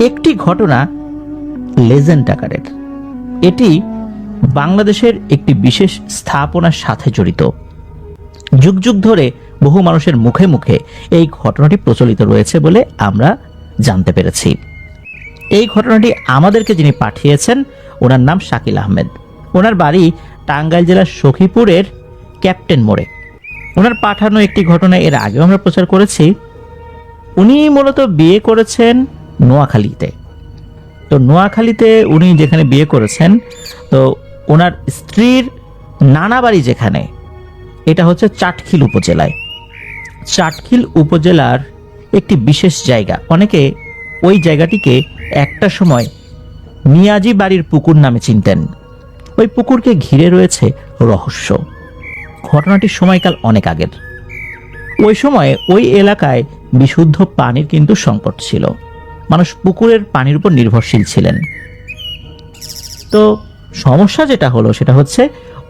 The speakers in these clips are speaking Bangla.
একটি ঘটনা লেজেন্ড আকারের। এটি বাংলাদেশের একটি বিশেষ স্থাপনার সাথে জড়িত। যুগ যুগ ধরে বহু মানুষের মুখে মুখে এই ঘটনাটি প্রচলিত রয়েছে বলে আমরা জানতে পেরেছি। এই ঘটনাটি আমাদেরকে যিনি পাঠিয়েছেন ওনার নাম শাকিল আহমেদ। ওনার বাড়ি টাঙ্গাইল জেলার সখীপুরের ক্যাপ্টেন মোড়ে। ওনার পাঠানো একটি ঘটনা এর আগেও আমরা প্রচার করেছি। উনি মূলত বিয়ে করেছেন নোয়াখালীতে। তো নোয়াখালীতে উনি যেখানে বিয়ে করেছেন, তো ওনার স্ত্রীর নানা বাড়ি যেখানে, এটা হচ্ছে চাটখিল উপজেলায়। চাটখিল উপজেলার একটি বিশেষ জায়গা, অনেকে ওই জায়গাটিকে একটা সময় মিয়াজি বাড়ির পুকুর নামে চিনতেন। ওই পুকুরকে ঘিরে রয়েছে রহস্য। ঘটনাটির সময়কাল অনেক আগের। ওই সময়ে ওই এলাকায় বিশুদ্ধ পানির কিন্তু সংকট ছিল। মানুষ পুকুরের পানির উপর নির্ভরশীল ছিলেন। তো সমস্যা যেটা হলো সেটা হচ্ছে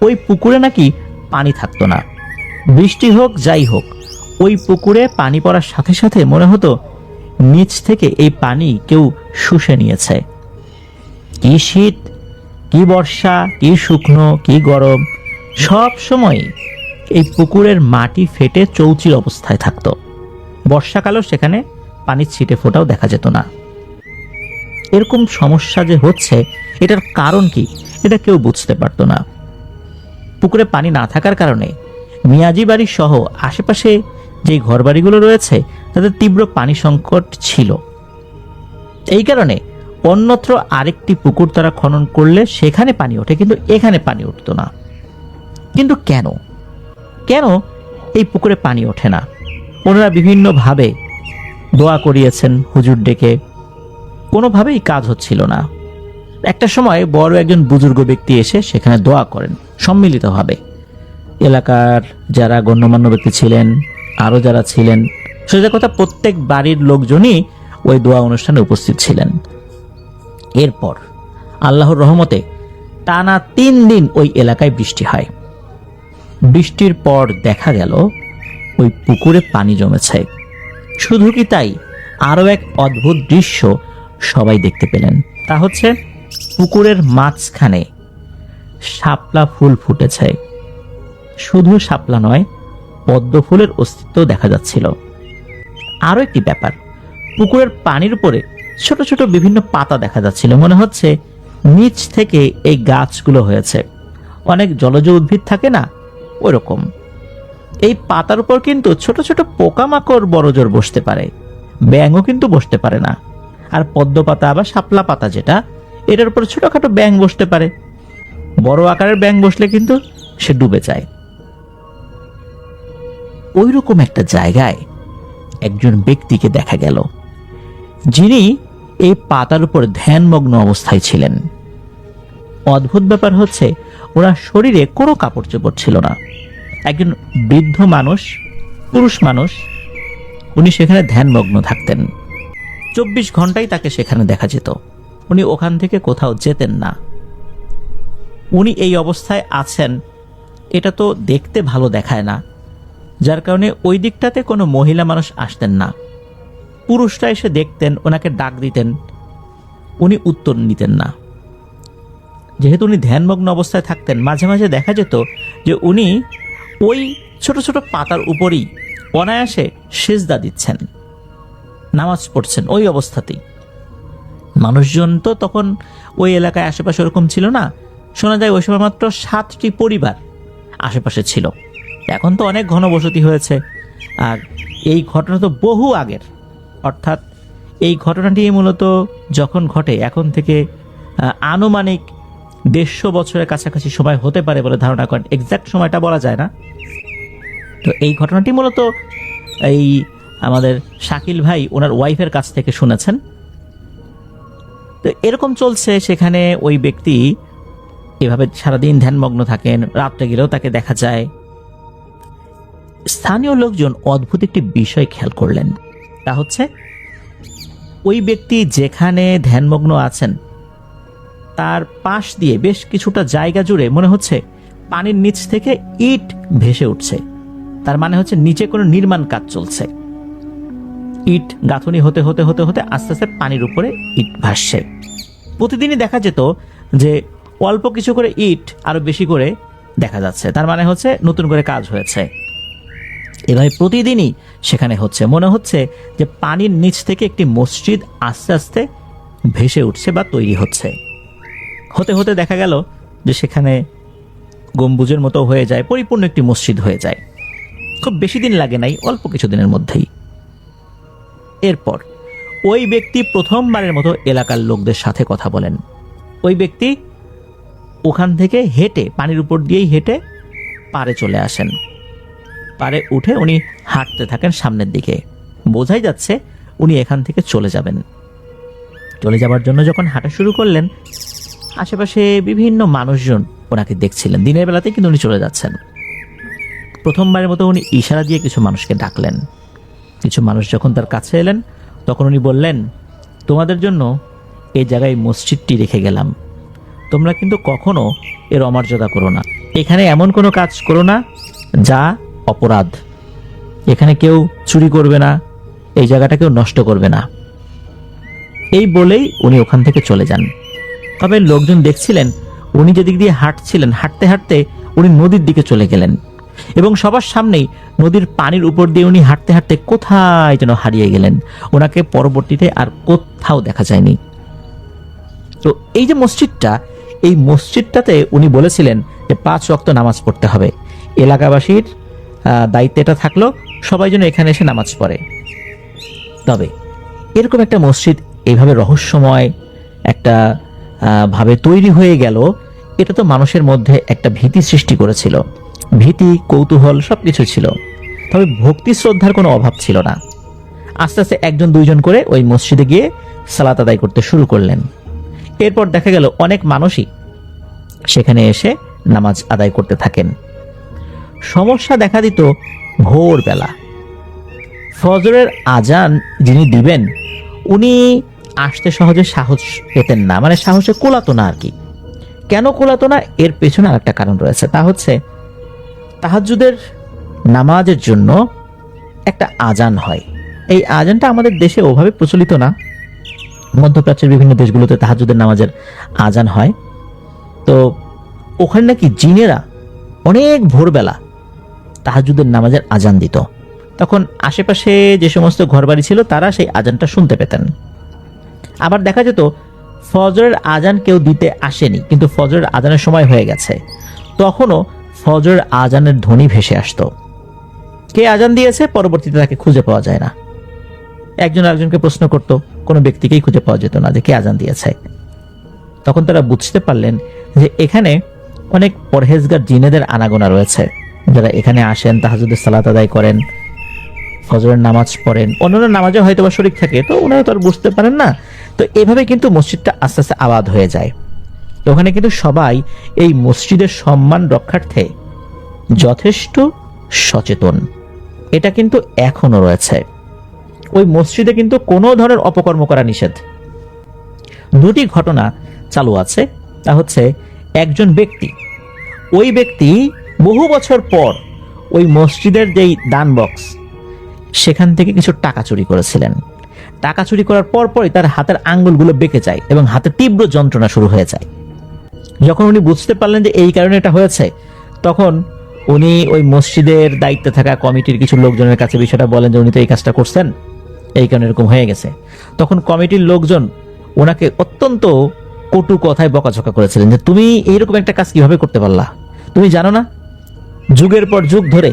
ওই পুকুরে নাকি পানি থাকতো না। বৃষ্টি হোক যাই হোক, ওই পুকুরে পানি পড়ার সাথে সাথে মনে হতো নিচ থেকে এই পানি কেউ শুষে নিয়েছে। কি শীত, কি বর্ষা, কি শুকনো, কি গরম, সব সময় এই পুকুরের মাটি ফেটে চৌচির অবস্থায় থাকতো। বর্ষাকালেও সেখানে পানির ছিটে ফোটাও দেখা যেত না। এরকম সমস্যা যে হচ্ছে, এটার কারণ কি, এটা কেউ বুঝতে পারতো না। পুকুরে পানি না থাকার কারণে মিয়াজি বাড়ি সহ আশেপাশে যে ঘরবাড়িগুলো রয়েছে তাদের তীব্র পানি সংকট ছিল। এই কারণে অন্যত্র আরেকটি পুকুর তারা খনন করলে সেখানে পানি ওঠে, কিন্তু এখানে পানি উঠতো না। কিন্তু কেন কেন এই পুকুরে পানি ওঠে না? ওনারা বিভিন্নভাবে দোয়া করিয়েছেন হুজুর ডেকে, কোনোভাবেই কাজ হচ্ছিল না। একটা সময় বড় একজন বুজুর্গ ব্যক্তি এসে সেখানে দোয়া করেন সম্মিলিতভাবে। এলাকার যারা গণ্যমান্য ব্যক্তি ছিলেন, আরও যারা ছিলেন, সোজা কথা প্রত্যেক বাড়ির লোকজনই ওই দোয়া অনুষ্ঠানে উপস্থিত ছিলেন। এরপর আল্লাহর রহমতে টানা 3 দিন ওই এলাকায় বৃষ্টি হয়। বৃষ্টির পর দেখা গেল ওই পুকুরে পানি জমেছে। শুধু কি তাই, আরও এক অদ্ভুত দৃশ্য সবাই দেখতে পেলেন। তা হচ্ছে পুকুরের মাঝখানে শাপলা ফুল ফুটেছে। শুধু শাপলা নয়, পদ্ম ফুলের অস্তিত্ব দেখা যাচ্ছিল। আরও একটি ব্যাপার, পুকুরের পানির উপরে ছোট ছোট বিভিন্ন পাতা দেখা যাচ্ছিল। মনে হচ্ছে নিচ থেকে এই গাছগুলো হয়েছে। অনেক জলজ উদ্ভিদ থাকে না, ওরকম। এই পাতার উপর কিন্তু ছোট ছোট পোকামাকড় বড়জোর বসতে পারে, ব্যাঙও কিন্তু বসতে পারে না। আর পদ্ম পাতা বা শাপলা পাতা যেটা, এটার উপর ছোটখাটো ব্যাঙ বসতে পারে। বড় আকারের ব্যাঙ বসলে কিন্তু সে ডুবে যায়। ওই রকম একটা জায়গায় একজন ব্যক্তিকে দেখা গেল, যিনি এই পাতার উপর ধ্যানমগ্ন অবস্থায় ছিলেন। অদ্ভুত ব্যাপার হচ্ছে ওনার শরীরে কোনো কাপড় চোপড় ছিল না। একজন বৃদ্ধ মানুষ, পুরুষ মানুষ, উনি সেখানে ধ্যানমগ্ন থাকতেন। 24 ঘন্টাই তাকে সেখানে দেখা যেত। উনি ওখান থেকে কোথাও যেতেন না। উনি এই অবস্থায় আছেন, এটা তো দেখতে ভালো দেখায় না, যার কারণে ওই দিকটাতে কোনো মহিলা মানুষ আসতেন না। পুরুষরা এসে দেখতেন, ওনাকে ডাক দিতেন, উনি উত্তর নিতেন না। যেহেতু উনি ধ্যানমগ্ন অবস্থায় থাকতেন, মাঝে মাঝে দেখা যেত যে উনি ওই ছোট ছোট পাতার উপরই অনায়াসে সিজদা দিচ্ছেন, নামাজ পড়ছেন ওই অবস্থাতেই। মানুষজন তো তখন ওই এলাকায় আশেপাশে ওরকম ছিল না। শোনা যায় ওই সময় মাত্র 7টি পরিবার আশেপাশে ছিল। এখন তো অনেক ঘনবসতি হয়েছে। আর এই ঘটনা তো বহু আগের, অর্থাৎ এই ঘটনাটি মূলত যখন ঘটে এখন থেকে আনুমানিক 150 বছরের কাছাকাছি সময় হতে পারে বলে ধারণা করেন। এক্সাক্ট সময়টা বলা যায় না। তো এই ঘটনাটি মূলত এই আমাদের শাকিল ভাই ওনার ওয়াইফের কাছ থেকে শুনেছেন। তো এরকম চলছে, সেখানে ওই ব্যক্তি এভাবে সারাদিন ধ্যানমগ্ন থাকেন, রাত্রে গেলেও তাকে দেখা যায়। স্থানীয় লোকজন অদ্ভুত একটি বিষয় খেয়াল করলেন। তা হচ্ছে ওই ব্যক্তি যেখানে ধ্যানমগ্ন আছেন তার পাশ দিয়ে বেশ কিছুটা জায়গা জুড়ে মনে হচ্ছে পানির নিচ থেকে ইট ভেসে উঠছে। তার মানে হচ্ছে নিচে কোনো নির্মাণ কাজ চলছে। ইট গাঁথনি হতে হতে হতে হতে আস্তে আস্তে পানির উপরে ইট ভাসছে। প্রতিদিনই দেখা যেত যে অল্প কিছু করে ইট আরো বেশি করে দেখা যাচ্ছে, তার মানে হচ্ছে নতুন করে কাজ হয়েছে। এভাবে প্রতিদিনই সেখানে হচ্ছে, মনে হচ্ছে যে পানির নিচ থেকে একটি মসজিদ আস্তে আস্তে ভেসে উঠছে বা তৈরি হচ্ছে। হতে হতে দেখা গেল যে সেখানে গম্বুজের মতো হয়ে যায়, পরিপূর্ণ একটি মসজিদ হয়ে যায়। খুব বেশি দিন লাগে নাই, অল্প কিছু দিনের মধ্যেই। এরপর ওই ব্যক্তি প্রথমবারের মতো এলাকার লোকদের সাথে কথা বলেন। ওই ব্যক্তি ওখান থেকে হেঁটে, পানির উপর দিয়েই হেঁটে পাড়ে চলে আসেন। পাড়ে উঠে উনি হাঁটতে থাকেন সামনের দিকে। বোঝাই যাচ্ছে উনি এখান থেকে চলে যাবেন। চলে যাবার জন্য যখন হাঁটা শুরু করলেন, আশেপাশে বিভিন্ন মানুষজন ওনাকে দেখছিলেন। দিনের বেলাতেই কিন্তু উনি চলে যাচ্ছেন। প্রথমবারের মতো উনি ইশারা দিয়ে কিছু মানুষকে ডাকলেন। কিছু মানুষ যখন তার কাছে এলেন, তখন উনি বললেন, তোমাদের জন্য এই জায়গায় মসজিদটি রেখে গেলাম, তোমরা কিন্তু কখনো এর অমর্যাদা করো না। এখানে এমন কোনো কাজ করো না যা অপরাধ। এখানে কেউ চুরি করবে না, এই জায়গাটা কেউ নষ্ট করবে না। এই বলেই উনি ওখান থেকে চলে যান। তবে লোকজন দেখছিলেন উনি যেদিক দিয়ে হাঁটছিলেন, হাঁটতে হাঁটতে উনি নদীর দিকে চলে গেলেন এবং সবার সামনেই নদীর পানির উপর দিয়ে উনি হাঁটতে হাঁটতে কোথায় যেন হারিয়ে গেলেন। ওনাকে পরবর্তীতে আর কোথাও দেখা যায়নি। তো এই যে মসজিদটা, এই মসজিদটাতে উনি বলেছিলেন যে 5 ওয়াক্ত নামাজ পড়তে হবে। এলাকাবাসীর দায়িত্ব এটা থাকলো সবাই যেন এখানে এসে নামাজ পড়ে। তবে এরকম একটা মসজিদ এইভাবে রহস্যময় একটা ভাবে তৈরি হয়ে গেল, এটা তো মানুষের মধ্যে একটা ভীতি সৃষ্টি করেছিল। ভীতি, কৌতূহল সবকিছু ছিল, তবে ভক্তি শ্রদ্ধার কোনো অভাব ছিল না। আস্তে আস্তে একজন দুইজন করে ওই মসজিদে গিয়ে সালাত আদায় করতে শুরু করলেন। এরপর দেখা গেল অনেক মানুষই সেখানে এসে নামাজ আদায় করতে থাকেন। সমস্যা দেখা দিত ভোরবেলা। ফজরের আজান যিনি দিবেন, উনি আসতে সহজে সাহস পেতেন না, মানে সাহসে কোলাতো না আর কি। কেন কোলাতো না, এর পেছনে আরেকটা কারণ রয়েছে। তা হচ্ছে তাহাজ্জুদের নামাজের জন্য একটা আজান হয়। এই আজানটা আমাদের দেশে ওভাবে প্রচলিত না। মধ্যপ্রাচ্যের বিভিন্ন দেশগুলোতে তাহাজ্জুদের নামাজের আজান হয়। তো ওখানে নাকি জিনেরা অনেক ভোরবেলা তাহাজ্জুদের নামাজের আজান দিত। তখন আশেপাশে যে সমস্ত ঘরবাড়ি ছিল তারা সেই আজানটা শুনতে পেতেন। আবার দেখা যেত ফজরের আজান কেউ দিতে আসেনি, কিন্তু ফজরের আজানের সময় হয়ে গেছে, তখনও ফজরের আজানের ধ্বনি ভেসে আসতো। কে আজান দিয়েছে পরবর্তীতে তাকে খুঁজে পাওয়া যায় না। একজন আরেকজনকে প্রশ্ন করত, কোনো ব্যক্তিকেই খুঁজে পাওয়া যেত না যে কে আজান দিয়েছে। তখন তারা বুঝতে পারলেন যে এখানে অনেক পরহেজগার জিনেদের আনাগোনা রয়েছে, যারা এখানে আসেন, তাহাজ্জুদের সালাত আদায় করেন, ফজরের নামাজ পড়েন, অন্যান্য নামাজে হয়তো বা শরীক থাকে, তো ওনারা তো আর বুঝতে পারেন না। তো এভাবে কিন্তু মসজিদটা আস্তে আস্তে আবাদ হয়ে যায়। তো ওখানে কিন্তু সবাই এই মসজিদের সম্মান রক্ষার্থে যথেষ্ট সচেতন। এটা কিন্তু এখনো রয়েছে। ওই মসজিদে কিন্তু কোনো ধরনের অপকর্ম করা নিষেধ। 2টি ঘটনা চালু আছে। তা হচ্ছে একজন ব্যক্তি, ওই ব্যক্তি বহু বছর পর ওই মসজিদের যেই দান বক্স, সেখান থেকে কিছু টাকা চুরি করেছিলেন। টাকা চুরি করার পরপরই তার হাতের আঙ্গুলগুলো বেঁকে যায় এবং হাতে তীব্র যন্ত্রণা শুরু হয়ে যায়। যখন উনি বুঝতে পারলেন যে এই কারণে এটা হয়েছে, তখন উনি ওই মসজিদের দায়িত্বে থাকা কমিটির কিছু লোকজনের কাছে বিষয়টা বলেন যে উনি তো এই কাজটা করছেন, এই কারণে এরকম হয়ে গেছে। তখন কমিটির লোকজন ওনাকে অত্যন্ত কটু কথায় বকাঝকা করেছিলেন যে তুমি এইরকম একটা কাজ কিভাবে করতে পারলা? তুমি জানো না যুগের পর যুগ ধরে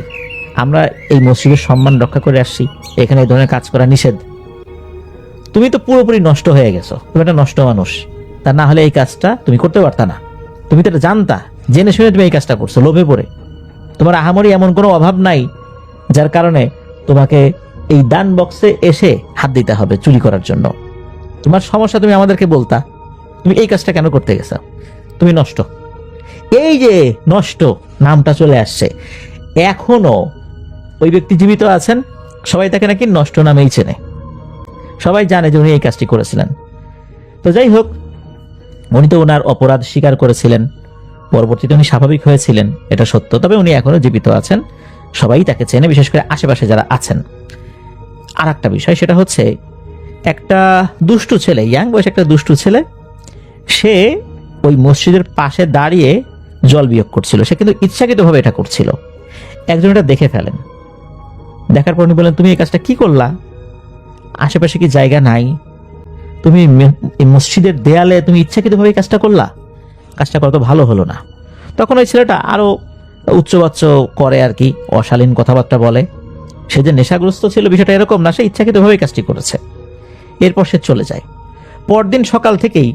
আমরা এই মসজিদের সম্মান রক্ষা করে আসছি, এখানে এই ধরনের কাজ করা নিষেধ। তুমি তো পুরোপুরি নষ্ট হয়ে গেছো, তুমি একটা নষ্ট মানুষ। তা না হলে এই কাজটা তুমি করতে পারতা না। তুমি তো এটা জানতা, জেনে শুনে তুমি এই কাজটা করছো লোভে পড়ে। তোমার আহামরি এমন কোনো অভাব নাই যার কারণে তোমাকে এই দান বক্সে এসে হাত দিতে হবে চুরি করার জন্য। তোমার সমস্যা তুমি আমাদেরকে বলতা, তুমি এই কাজটা কেন করতে গেছো? তুমি নষ্ট। এই যে নষ্ট নামটা চলে আসছে, এখনো ওই ব্যক্তি জীবিত আছেন, সবাই তাকে নাকি নষ্ট নামেই চেনে। সবাই জানে যে উনি এই কাজটি করেছিলেন। তো যাই হোক, উনি তো ওনার অপরাধ স্বীকার করেছিলেন, পরবর্তীতে উনি স্বাভাবিক হয়েছিলেন, এটা সত্য। তবে উনি এখনো জীবিত আছেন, সবাই তাকে চেনে, বিশেষ করে আশেপাশে যারা আছেন। আর একটা বিষয়, সেটা হচ্ছে একটা দুষ্টু ছেলে, ইয়াং বয়স একটা দুষ্টু ছেলে, সে ওই মসজিদের পাশে দাঁড়িয়ে জল বিয়োগ করছিল। সে কিন্তু ইচ্ছাকৃতভাবে এটা করছিল। একজন এটা দেখে ফেলেন, দেখার পর উনি বলেন, তুমি এই কাজটা কি করলা? আশেপাশে কি জায়গা নাই? তুমি এই মসজিদের দেয়ালে তুমি ইচ্ছাকৃতভাবে এই কাজটা করলা? কাজটা করা তো ভালো হলো না। তখন ওই ছেলেটা আরো উচ্চবাচ্য করে আর কি, অশালীন কথাবার্তা বলে। সে যে নেশাগ্রস্ত ছিল বিষয়টা এরকম না, সে ইচ্ছাকৃতভাবে কাজটি করেছে। এরপর সে চলে যায়। পরদিন সকাল থেকেই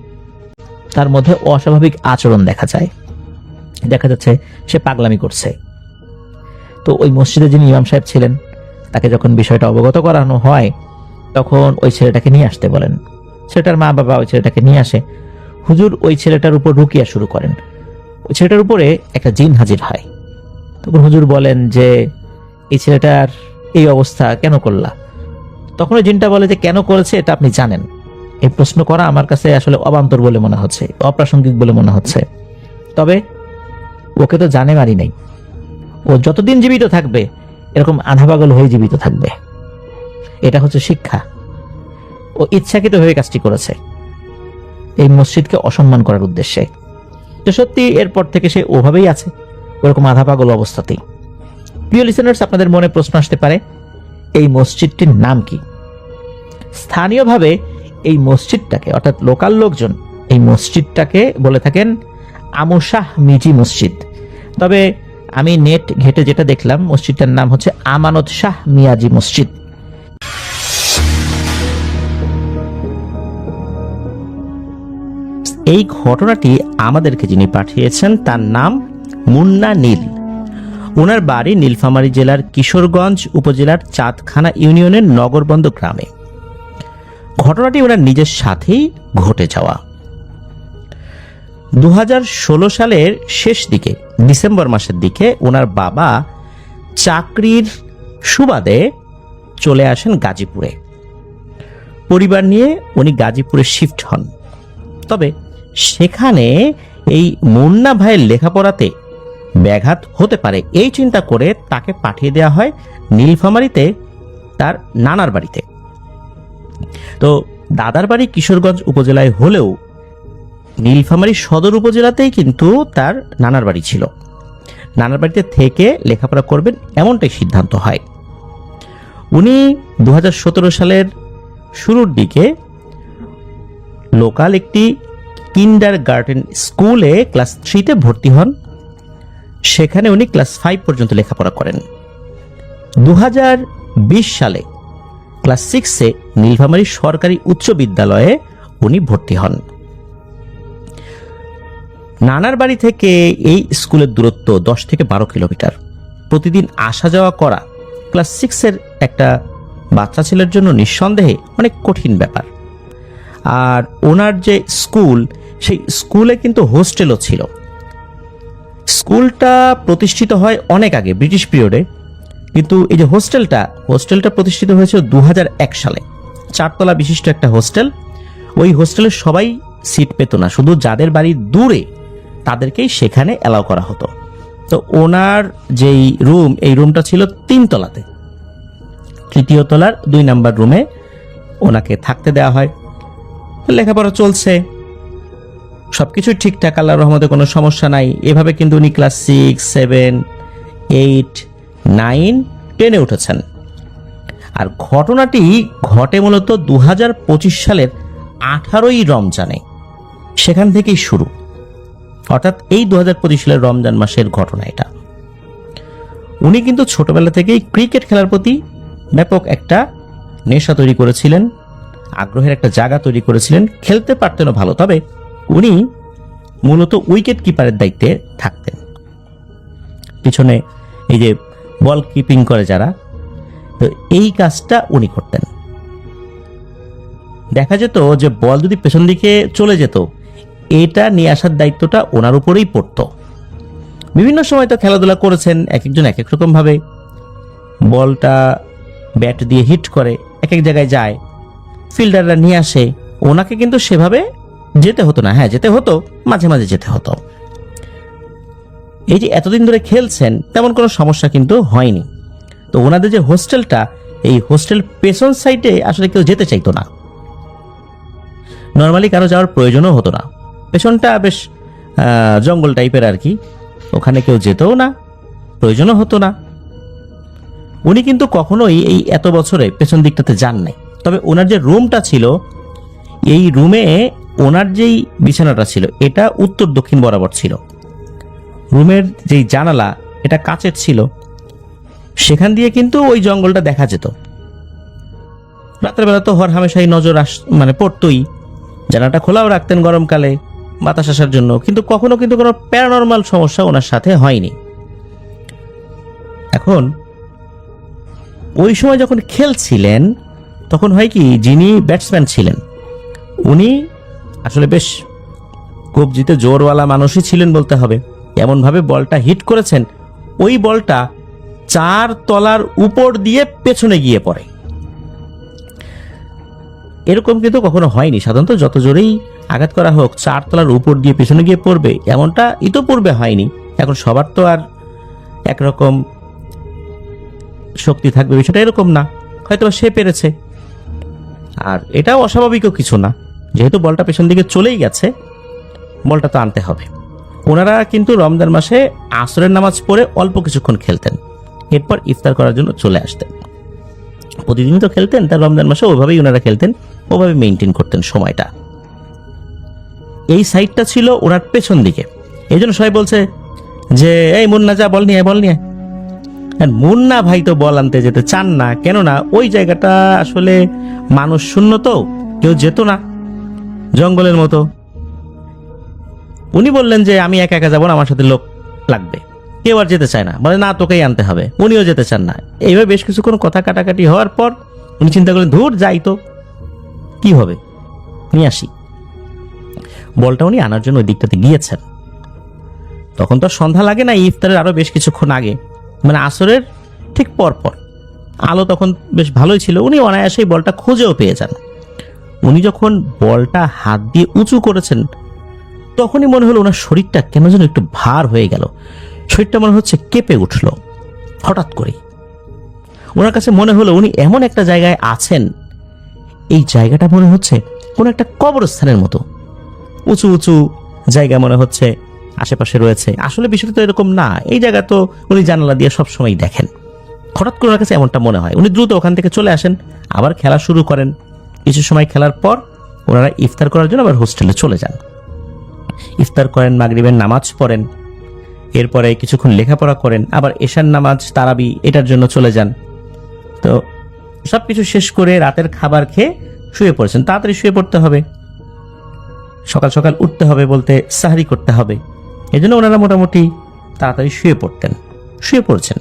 তার মধ্যে অস্বাভাবিক আচরণ দেখা যায়। দেখা যাচ্ছে সে পাগলামি করছে। তো ওই মসজিদে যিনি ইমাম সাহেব ছিলেন, তাকে যখন বিষয়টা অবগত করানো হয়, তখন ওই ছেলেটাকে নিয়ে আসতে বলেন। ছেলেটার মা বাবা ওই ছেলেটাকে নিয়ে আসে। হুজুর ওই ছেলেটার উপর রুকিয়া শুরু করেন। ওই ছেলেটার উপরে একটা জিন হাজির হয়। তখন হুজুর বলেন যে, এই ছেলেটার এই অবস্থা কেন করলা? তখন ওই জিনটা বলে যে, কেন করেছে এটা আপনি জানেন? এই প্রশ্ন করা আমার কাছে আসলে অবান্তর বলে মনে হচ্ছে, অপ্রাসঙ্গিক বলে মনে হচ্ছে। তবে ওকে তো জানে মারি নাই। ও যতদিন জীবিত থাকবে এরকম আধা পাগল হয়ে জীবিত থাকবে। এটা হচ্ছে শিক্ষা। ও ইচ্ছাকৃতভাবে কাজটি করেছে এই মসজিদকে অসম্মান করার উদ্দেশ্যে। তো সত্যি এরপর থেকে সে ওভাবেই আছে, ওরকম আধা পাগল অবস্থাতেই। প্রিয় লিসেনার্স, আপনাদের মনে প্রশ্ন আসতে পারে, এই মসজিদটির নাম কি? স্থানীয়ভাবে এই মসজিদটাকে, অর্থাৎ লোকাল লোকজন এই মসজিদটাকে বলে থাকেন আমু শাহ মিজি মসজিদ। তবে আমি নেট ঘেটে যেটা দেখলাম, মসজিদটার নাম হচ্ছে আমানত শাহ মিয়াজি মসজিদ। এই ঘটনাটি আমাদেরকে যিনি পাঠিয়েছেন তার নাম মুন্না নীল। ওনার বাড়ি নীলফামারী জেলার কিশোরগঞ্জ উপজেলার চাঁদখানা ইউনিয়নের নগরবন্দ গ্রামে। ঘটনাটি ওনার নিজের সাথেই ঘটে যাওয়া। 2016 সালের শেষ দিকে, ডিসেম্বর মাসের দিকে, ওনার বাবা চাকরির সুবাদে চলে আসেন গাজীপুরে। পরিবার নিয়ে উনি গাজীপুরে শিফট হন। তবে সেখানে এই মুন্না ভাইয়ের লেখাপড়াতে ব্যাঘাত হতে পারে এই চিন্তা করে তাকে পাঠিয়ে দেওয়া হয় নীলফামারীতে তার নানার বাড়িতে। তো দাদার বাড়ি কিশোরগঞ্জ উপজেলায় হলেও নীলফামারী সদর উপজেলাতেই কিন্তু তার নানার বাড়ি ছিল। নানার বাড়িতে থেকে লেখাপড়া করবেন এমনটাই সিদ্ধান্ত হয়। উনি 2017 সালের শুরুর দিকে লোকাল একটি কিন্ডার গার্ডেন স্কুলে ক্লাস 3-তে ভর্তি হন। সেখানে উনি ক্লাস 5 পর্যন্ত লেখাপড়া করেন। 2020 সালে ক্লাস 6-এ নীলফামারী সরকারি উচ্চ বিদ্যালয়ে উনি ভর্তি হন। নানার বাড়ি থেকে এই স্কুলের দূরত্ব 10 থেকে 12 কিলোমিটার। প্রতিদিন আসা যাওয়া করা ক্লাস 6-এর একটা বাচ্চা ছেলের জন্য নিঃসন্দেহে অনেক কঠিন ব্যাপার। আর ওনার যে স্কুল, সেই স্কুলে কিন্তু হোস্টেলও ছিল। স্কুলটা প্রতিষ্ঠিত হয় অনেক আগে, ব্রিটিশ পিরিয়ডে, কিন্তু এই যে হোস্টেলটা প্রতিষ্ঠিত হয়েছিল 2001 সালে। 4 তলা বিশিষ্ট একটা হোস্টেল। ওই হোস্টেলের সবাই সিট পেত না, শুধু যাদের বাড়ি দূরে তাদেরকেই সেখানে অ্যালাউ করা হতো। তো ওনার যেই রুম, এই রুমটা ছিল 3 তলাতে। 3য় তলার 2 নাম্বার রুমে ওনাকে থাকতে দেওয়া হয়। লেখাপড়া চলছে, সবকিছু ঠিকঠাক, আল্লাহর রহমতে কোনো সমস্যা নাই। এভাবে কিন্তু উনি ক্লাস 6, 7, 8, 9, 10-এ উঠেছেন। আর ঘটনাটি ঘটে মূলত 2025 সালের 18ই রমজানে। সেখান থেকেই শুরু, অর্থাৎ এই 2025 সালের রমজান মাসের ঘটনা এটা। উনি কিন্তু ছোটবেলা থেকেই ক্রিকেট খেলার প্রতি ব্যাপক একটা নেশা তৈরি করেছিলেন, আগ্রহের একটা জায়গা তৈরি করেছিলেন। খেলতে পারতেনও ভালো, তবে উনি মূলত উইকেট কিপারের দায়িত্বে থাকতেন। পিছনে এই যে বল কিপিং করে যারা, তো এই কাজটা উনি করতেন। দেখা যেত যে বল যদি পেছন দিকে চলে যেত, এটা নিয়ে আসার দায়িত্বটা ওনার উপরেই পড়তো। বিভিন্ন সময় তো খেলাধুলা করেছেন, এক একজন এক এক রকম ভাবে বলটা ব্যাট দিয়ে হিট করে, এক এক জায়গায় যায়, ফিল্ডাররা নিয়ে আসে। ওনাকে কিন্তু সেভাবে যেতে হতো না। হ্যাঁ, যেতে হতো, মাঝে মাঝে যেতে হতো। এই যে এতদিন ধরে খেলছেন, তেমন কোনো সমস্যা কিন্তু হয়নি। তো ওনাদের যে হোস্টেলটা, এই হোস্টেল পেছন সাইডে আসলে কেউ যেতে চাইতো না, নর্মালি কারো যাওয়ার প্রয়োজনও হতো না। পেছনটা বেশ জঙ্গল টাইপের আর কি, ওখানে কেউ যেতেও না, প্রয়োজনও হতো না। উনি কিন্তু কখনোই এই এত বছরে পেছন দিকটাতে যান নাই। তবে ওনার যে রুমটা ছিল, এই রুমে ওনার যেই বিছানাটা ছিল এটা উত্তর দক্ষিণ বরাবর ছিল। রুমের যেই জানালা এটা কাচের ছিল, সেখান দিয়ে কিন্তু ওই জঙ্গলটা দেখা যেত। রাতের বেলা তো হর হামেশাই নজর পড়তই, জানালাটা খোলাও রাখতেন গরমকালে বাতাস আসার জন্য, কিন্তু কখনো কিন্তু কোনো প্যারানর্মাল সমস্যা ওনার সাথে হয়নি। এখন ওই সময় যখন খেলছিলেন তখন হয় কি, যিনি ব্যাটসম্যান ছিলেন উনি আসলে বেশ কবজিতে জোরওয়ালা মানুষই ছিলেন বলতে হবে। এমনভাবে বলটা হিট করেছেন, ওই বলটা 4 তলার উপর দিয়ে পেছনে গিয়ে পড়ে। এরকম কিন্তু কখনো হয়নি, সাধারণত যত জোরেই আঘাত করা হোক 4 তলার উপর দিয়ে পেছনে গিয়ে পড়বে এমনটা ইতোপূর্বে হয়নি। এখন সবার তো আর একরকম শক্তি থাকবে বিষয়টা এরকম না, হয়তো সে পেরেছে। আর এটাও অস্বাভাবিকও কিছু না, যেহেতু বলটা পেছন দিকে চলেই গেছে, বলটা তো আনতে হবে। ওনারা কিন্তু রমজান মাসে আসরের নামাজ পড়ে অল্প কিছুক্ষণ খেলতেন, এরপর ইফতার করার জন্য চলে আসতেন। প্রতিদিনই তো খেলতেন, তার রমজান মাসে ওইভাবেই ওনারা খেলতেন, ওভাবে মেনটেন করতেন সময়টা। এই সাইডটা ছিল ওনার পেছন দিকে, এই জন্য সবাই বলছে যে এই মুন্না যা বল নিয়ে, বল নিয়ে। মুন্না ভাই তো বল আনতে যেতে চান না, কেননা ওই জায়গাটা আসলে মানুষ শূন্য, তো কেউ যেত না, জঙ্গলের মতো। উনি বললেন যে আমি একা একা যাবো না, আমার সাথে লোক লাগবে। কেউ আর যেতে চায় না, বলে না তোকেই আনতে হবে, উনিও যেতে চান না। এইভাবে বেশ কিছুক্ষণ কথা কাটাকাটি হওয়ার পর উনি চিন্তা করলেন ধুর যাই তো, কি হবে, নিয়ে আসি। বলটা উনি আনার জন্য ওই দিকটাতে গিয়েছেন। তখন তো সন্ধ্যা লাগে না, ইফতারের আরো বেশ কিছুক্ষণ আগে, আসরের ঠিক পর পর। আলো তখন বেশ ভালোই ছিল, উনি অনায়াসেই বলটা খুঁজেও পেয়ে যান। উনি যখন বলটা হাত দিয়ে উঁচু করেছেন তখনই মনে হলো ওনার শরীরটা কেন যেন একটু ভার হয়ে গেল, শরীরটা মনে হচ্ছে কেঁপে উঠল হঠাৎ করে। ওনার কাছে মনে হলো উনি এমন একটা জায়গায় আছেন, এই জায়গাটা মনে হচ্ছে কোন একটা কবরস্থানের মতো, উঁচু উঁচু জায়গা মনে হচ্ছে আশেপাশে রয়েছে। আসলে বিষয়টা তো এরকম না, এই জায়গা তো উনি জানালা দিয়ে সবসময় দেখেন। হঠাৎ করে ওনার কাছে এমনটা মনে হয়, উনি দ্রুত ওখান থেকে চলে আসেন, আবার খেলা শুরু করেন। কিছু সময় খেলার পর ওনারা ইফতার করার জন্য আবার হোস্টেলে চলে যান। ইফতার করেন, মাগরিবের নামাজ পড়েন, এরপরে কিছুক্ষণ লেখাপড়া করেন, আবার এশার নামাজ তারাবি এটার জন্য চলে যান। তো সবকিছু শেষ করে রাতের খাবার খেয়ে শুয়ে পড়েছেন। তাড়াতাড়ি শুয়ে পড়তে হবে, সকাল সকাল উঠতে হবে, বলতে সাহরি করতে হবে, এই জন্য ওনারা মোটামুটি তাড়াতাড়ি শুয়ে পড়েছেন।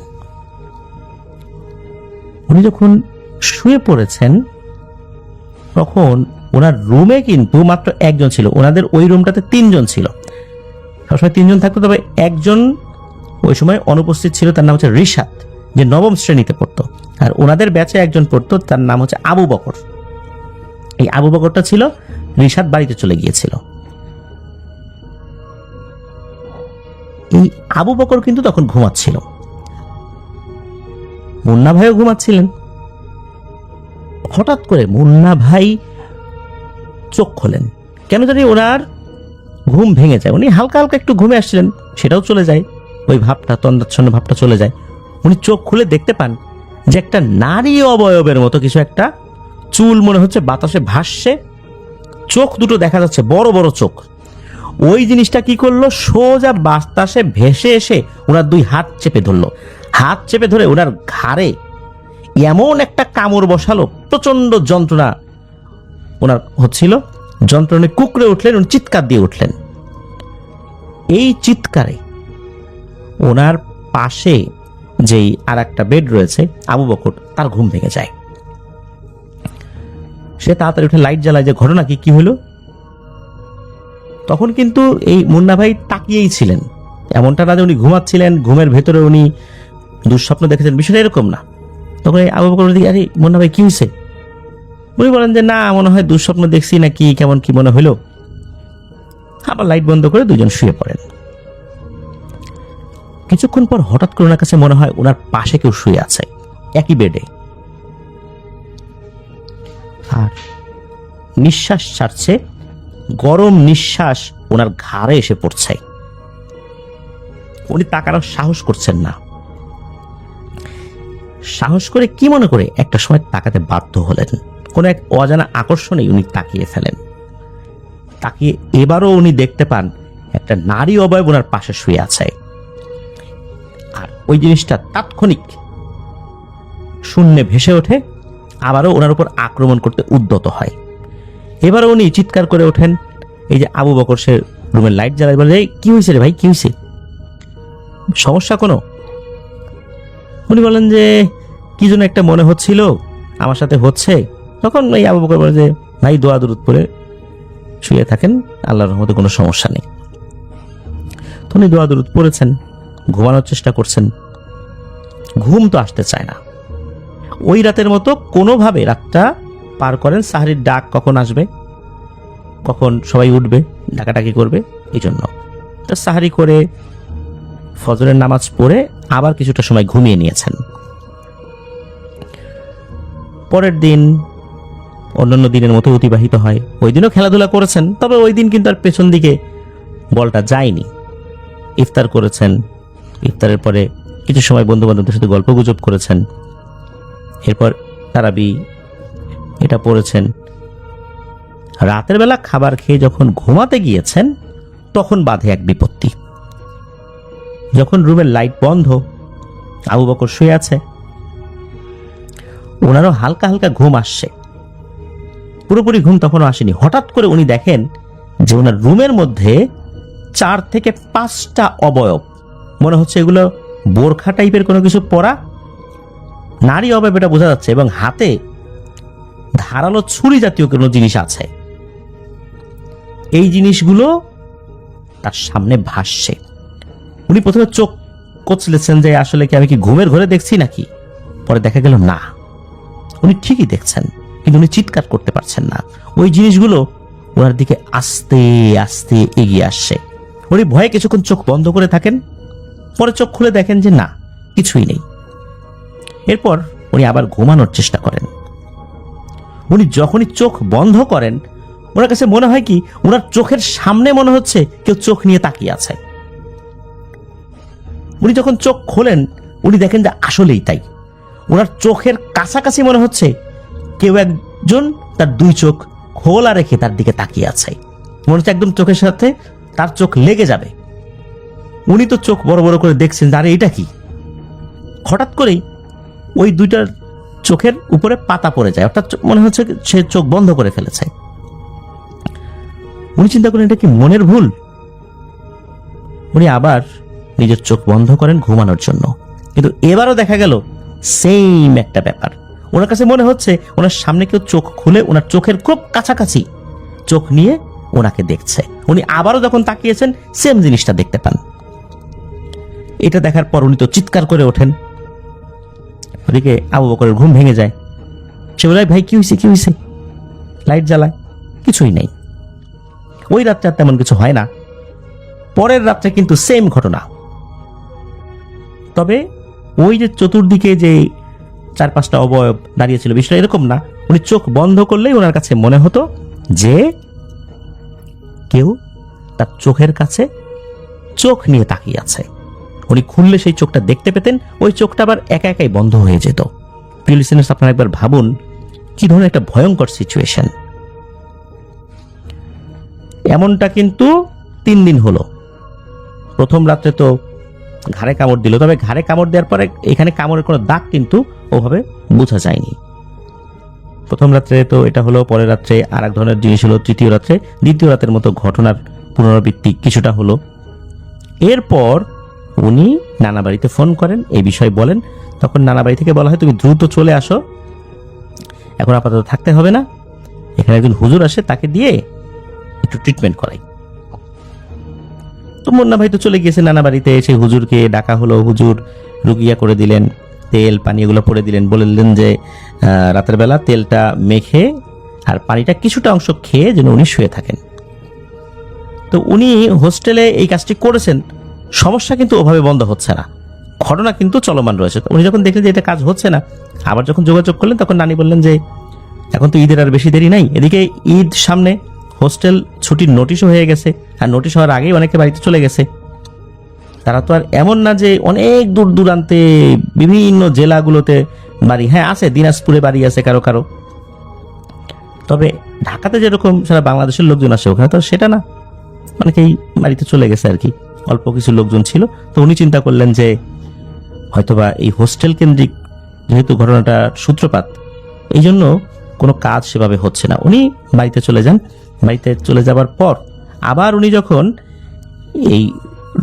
উনি যখন শুয়ে পড়েছেন তখন ওনার রুমে কিন্তু মাত্র একজন ছিল। ওনাদের ওই রুমটাতে 3 জন ছিল, সবসময় 3 জন থাকতো, তবে একজন ওই সময় অনুপস্থিত ছিল, তার নাম হচ্ছে রিশাদ, যে 9ম শ্রেণীতে পড়তো। আর ওনাদের ব্যাচে একজন পড়তো, তার নাম হচ্ছে আবু বকর। এই আবু বকরটা ছিল, রিশাদ বাড়িতে চলে গিয়েছিল। এই আবু বকর কিন্তু তখন ঘুমাচ্ছিল, মুন্না ভাইও ঘুমাচ্ছিলেন। হঠাৎ করে মুন্না ভাই চোখ খোলেন, কেন জানি ওনার ঘুম ভেঙে যায়। উনি হালকা হালকা একটু ঘুমে আসছিলেন, সেটাও চলে যায়, ওই ভাবটা, তন্দ্রাচ্ছন্ন ভাবটা চলে যায়। উনি চোখ খুলে দেখতে পান যে একটা নারী অবয়বের মতো কিছু একটা, চুল মনে হচ্ছে বাতাসে ভাসছে, চোখ দুটো দেখা যাচ্ছে, বড় বড় চোখ। ওই জিনিসটা কি করলো, সোজা বাতাসে ভেসে এসে ওনার 2 হাত চেপে ধরলো। হাত চেপে ধরে ওনার ঘাড়ে এমন একটা কামড় বসালো, প্রচন্ড যন্ত্রণা ওনার হচ্ছিল, যন্ত্রণায় কুকড়ে উঠলেন, উনি চিৎকার দিয়ে উঠলেন। এই চিৎকারে ওনার পাশে যেই আর একটা বেড রয়েছে আবু বকর, তার ঘুম ভেঙে যায়। সে তাড়াতাড়ি উঠে লাইট জ্বালায় যে ঘটনা কি হলো। তখন কিন্তু এই মুন্না ভাই তাকিয়েই ছিলেন, এমনটা না যে উনি ঘুমাচ্ছিলেন, ঘুমের ভেতরে উনি দুঃস্বপ্ন দেখেছেন, বিষয়টা এরকম না। তখন এই আবু বকর দিকে, আরে মুন্না ভাই কি হয়েছে? উনি বলেন যে না, মনে হয় দুঃস্বপ্ন দেখছি না কি, কেমন কি মনে হইলো। আবার লাইট বন্ধ করে 2 জন শুয়ে পড়েন। কিছুক্ষণ পর হঠাৎ করে ওনার কাছে মনে হয় ওনার পাশে কেউ শুয়ে আছে, একই বেডে। আর নিঃশ্বাস ছাড়ছে, গরম নিঃশ্বাস ওনার ঘাড়ে এসে পড়ছে। উনি তাকানোর সাহস করছেন না। সাহস করে কি মনে করে একটা সময় তাকাতে বাধ্য হলেন। কোন এক অজানা আকর্ষণে উনি তাকিয়ে ফেলেন। তাকিয়ে এবারও উনি দেখতে পান একটা নারী অবয়ব ওনার পাশে শুয়ে আছে। আর ওই জিনিসটা তাৎক্ষণিক শূন্যে ভেসে ওঠে, আবারও ওনার উপর আক্রমণ করতে উদ্যত হয়। এবারও উনি চিৎকার করে ওঠেন। এই যে আবু বকর, সে রুমের লাইট জ্বালায়, বলে, কি হয়েছে রে ভাই, কি হয়েছে, সমস্যা কোনো? উনি বলেন যে কি যেন একটা মনে হচ্ছিল আমার সাথে হচ্ছে। তখন এই আবু বকর বলে যে, ভাই দোয়া দুরূদ পড়ে শুয়ে থাকেন, আল্লাহর রহমতে কোনো সমস্যা নেই। তো উনি দোয়া দুরূদ পড়েছেন, ঘুমানোর চেষ্টা করছেন, ঘুম তো আসতে চায় না। ওই রাতের মতো কোনোভাবে রাতটা পার করেন। সাহরির ডাক কখন আসবে, কখন সবাই উঠবে, ডাকাডাকি করবে, এই জন্য তো সাহরি করে ফজরের নামাজ পড়ে আবার কিছুটা সময় ঘুমিয়ে নিয়েছেন। পরের দিন অন্যান্য দিনের মতো অতিবাহিত হয়। ওই দিনও খেলাধুলা করেছেন, তবে ওই দিন কিন্তু আর পেছন দিকে বলটা যায়নি। ইফতার করেছেন, ইফতারের পরে কিছু সময় বন্ধু বান্ধবদের সাথে গল্প গুজব করেছেন। এরপর তারাবি এটা পড়েছেন। রাতের বেলা খাবার খেয়ে যখন ঘুমাতে গিয়েছেন, তখন বাধে এক বিপত্তি। যখন রুমের লাইট বন্ধ, আবু বকর শুয়ে আছে, ওনারও হালকা হালকা ঘুম আসছে, পুরোপুরি ঘুম তখনও আসেনি। হঠাৎ করে উনি দেখেন যে ওনার রুমের মধ্যে 4 থেকে 5টা অবয়ব, মনে হচ্ছে এগুলো বোরখা টাইপের কোনো কিছু পরা, নারী অবয়ব এটা বোঝা যাচ্ছে, এবং হাতে ধারালো ছুরি জাতীয় কোনো জিনিস আছে। এই জিনিসগুলো তার সামনে ভাসছে। উনি প্রথমে চোখ কচলেছেন যে আসলে কি আমি কি ঘুমের ঘরে দেখছি নাকি। পরে দেখা গেল না, উনি ঠিকই দেখছেন, কিন্তু উনি চিৎকার করতে পারছেন না। ওই জিনিসগুলো ওনার দিকে আস্তে আস্তে এগিয়ে আসছে। উনি ভয়ে কিছুক্ষণ চোখ বন্ধ করে থাকেন, পরে চোখ খুলে দেখেন যে না, কিছুই নেই। এরপর উনি আবার ঘুমানোর চেষ্টা করেন। উনি যখনই চোখ বন্ধ করেন, ওনার কাছে মনে হয় কি ওনার চোখের সামনে মনে হচ্ছে কেউ চোখ নিয়ে তাকিয়ে আছে। উনি যখন চোখ খোলেন, উনি দেখেন যে আসলেই তাই। ওনার চোখের কাছাকাছি মনে হচ্ছে কেউ একজন তার 2 চোখ খোলা রেখে তার দিকে তাকিয়ে আছে। মনে হচ্ছে একদম চোখের সাথে তার চোখ লেগে যাবে। উনি তো চোখ বড় বড় করে দেখছেন, আরে এটা কি। হঠাৎ করেই ওই 2টার চোখের উপরে পাতা পড়ে যায়, অর্থাৎ মনে হচ্ছে সে চোখ বন্ধ করে ফেলেছে। উনি চিন্তা করেন এটা কি মনের ভুল। উনি আবার নিজের চোখ বন্ধ করেন ঘুমানোর জন্য, কিন্তু এবারও দেখা গেল সেম একটা ব্যাপার। ওনার কাছে মনে হচ্ছে ওনার সামনে কেউ চোখ খুলে ওনার চোখের খুব কাছাকাছি চোখ নিয়ে ওনাকে দেখছে। উনি আবারও যখন তাকিয়েছেন, সেম জিনিসটা দেখতে পান। এটা দেখার পর উনি তো চিৎকার করে ওঠেন। ওদিকে আবু বকরের ঘুম ভেঙে যায়। সে বলে, ভাই কি হয়েছে, কি হয়েছে? লাইট জ্বালায়, কিছুই নেই। ওই রাত্রে আর তেমন কিছু হয় না। পরের রাত্রে কিন্তু সেম ঘটনা। তবে ওই যে চতুর্দিকে যে 4-5টা অবয়ব দাঁড়িয়েছিল, বিষয়টা এরকম না। উনি চোখ বন্ধ করলেই ওনার কাছে মনে হতো যে কেউ তার চোখের কাছে চোখ নিয়ে তাকিয়ে আছে। উনি খুললে সেই চোখটা দেখতে পেতেন, ওই চোখটা আবার একা একাই বন্ধ হয়ে যেত। প্রিয় লিসেনার্স, আপনারা একবার ভাবুন কি ধরনের একটা ভয়ঙ্কর সিচুয়েশন। এমনটা কিন্তু 3 দিন হলো। প্রথম রাত্রে তো ঘাড়ে কামড় দিল, তবে ঘাড়ে কামড় দেওয়ার পরে এখানে কামড়ের কোনো দাগ কিন্তু ওভাবে বোঝা যায়নি। প্রথম রাত্রে তো এটা হলো, পরের রাত্রে আর এক ধরনের জিনিস হলো, তৃতীয় রাত্রে দ্বিতীয় রাতের মতো ঘটনার পুনরাবৃত্তি কিছুটা হলো। এরপর উনি নানা বাড়িতে ফোন করেন, এই বিষয় বলেন। তখন নানা বাড়ি থেকে বলা হয় তুমি দ্রুত চলে আসো, এখন আপাতত থাকতে হবে না, এখানে একজন হুজুর আসে, তাকে দিয়ে একটু ট্রিটমেন্ট করাই। তো মুন্না ভাই তো চলে গিয়েছে নানা বাড়িতে। সেই হুজুরকে ডাকা হলো, হুজুর রুকিয়া করে দিলেন, তেল পানি এগুলো পরে দিলেন, বললেন যে রাতের বেলা তেলটা মেখে আর পানিটা কিছুটা অংশ খেয়ে যেন উনি শুয়ে থাকেন। তো উনি হোস্টেলে এই কাজটি করেছেন, সমস্যা কিন্তু ওভাবে বন্ধ হচ্ছে না, ঘটনা কিন্তু চলমান রয়েছে। উনি যখন দেখলেন যে এটা কাজ হচ্ছে না, আবার যখন যোগাযোগ করলেন, তখন নানি বললেন যে এখন তো ঈদের আর বেশি দেরি নাই, এদিকে ঈদ সামনে, হোস্টেল ছুটির নোটিশও হয়ে গেছে, আর নোটিশ হওয়ার আগেই অনেকে বাড়িতে চলে গেছে। তারা তো আর এমন না যে অনেক দূর দূরান্তে বিভিন্ন জেলাগুলোতে বাড়ি, হ্যাঁ আছে, দিনাজপুরে বাড়ি আছে কারো কারো, তবে ঢাকাতে যেরকম সারা বাংলাদেশের লোকজন আসে ওখানে তো সেটা না, অনেকেই বাড়িতে চলে গেছে আর কি, অল্প কিছু লোকজন ছিল। তো উনি চিন্তা করলেন যে হয়তোবা এই হোস্টেল কেন্দ্রিক যেহেতু ঘটনাটা সূত্রপাত, এই জন্য কোনো কাজ সেভাবে হচ্ছে না, উনি বাড়িতে চলে যান। বাড়িতে চলে যাবার পর আবার উনি যখন এই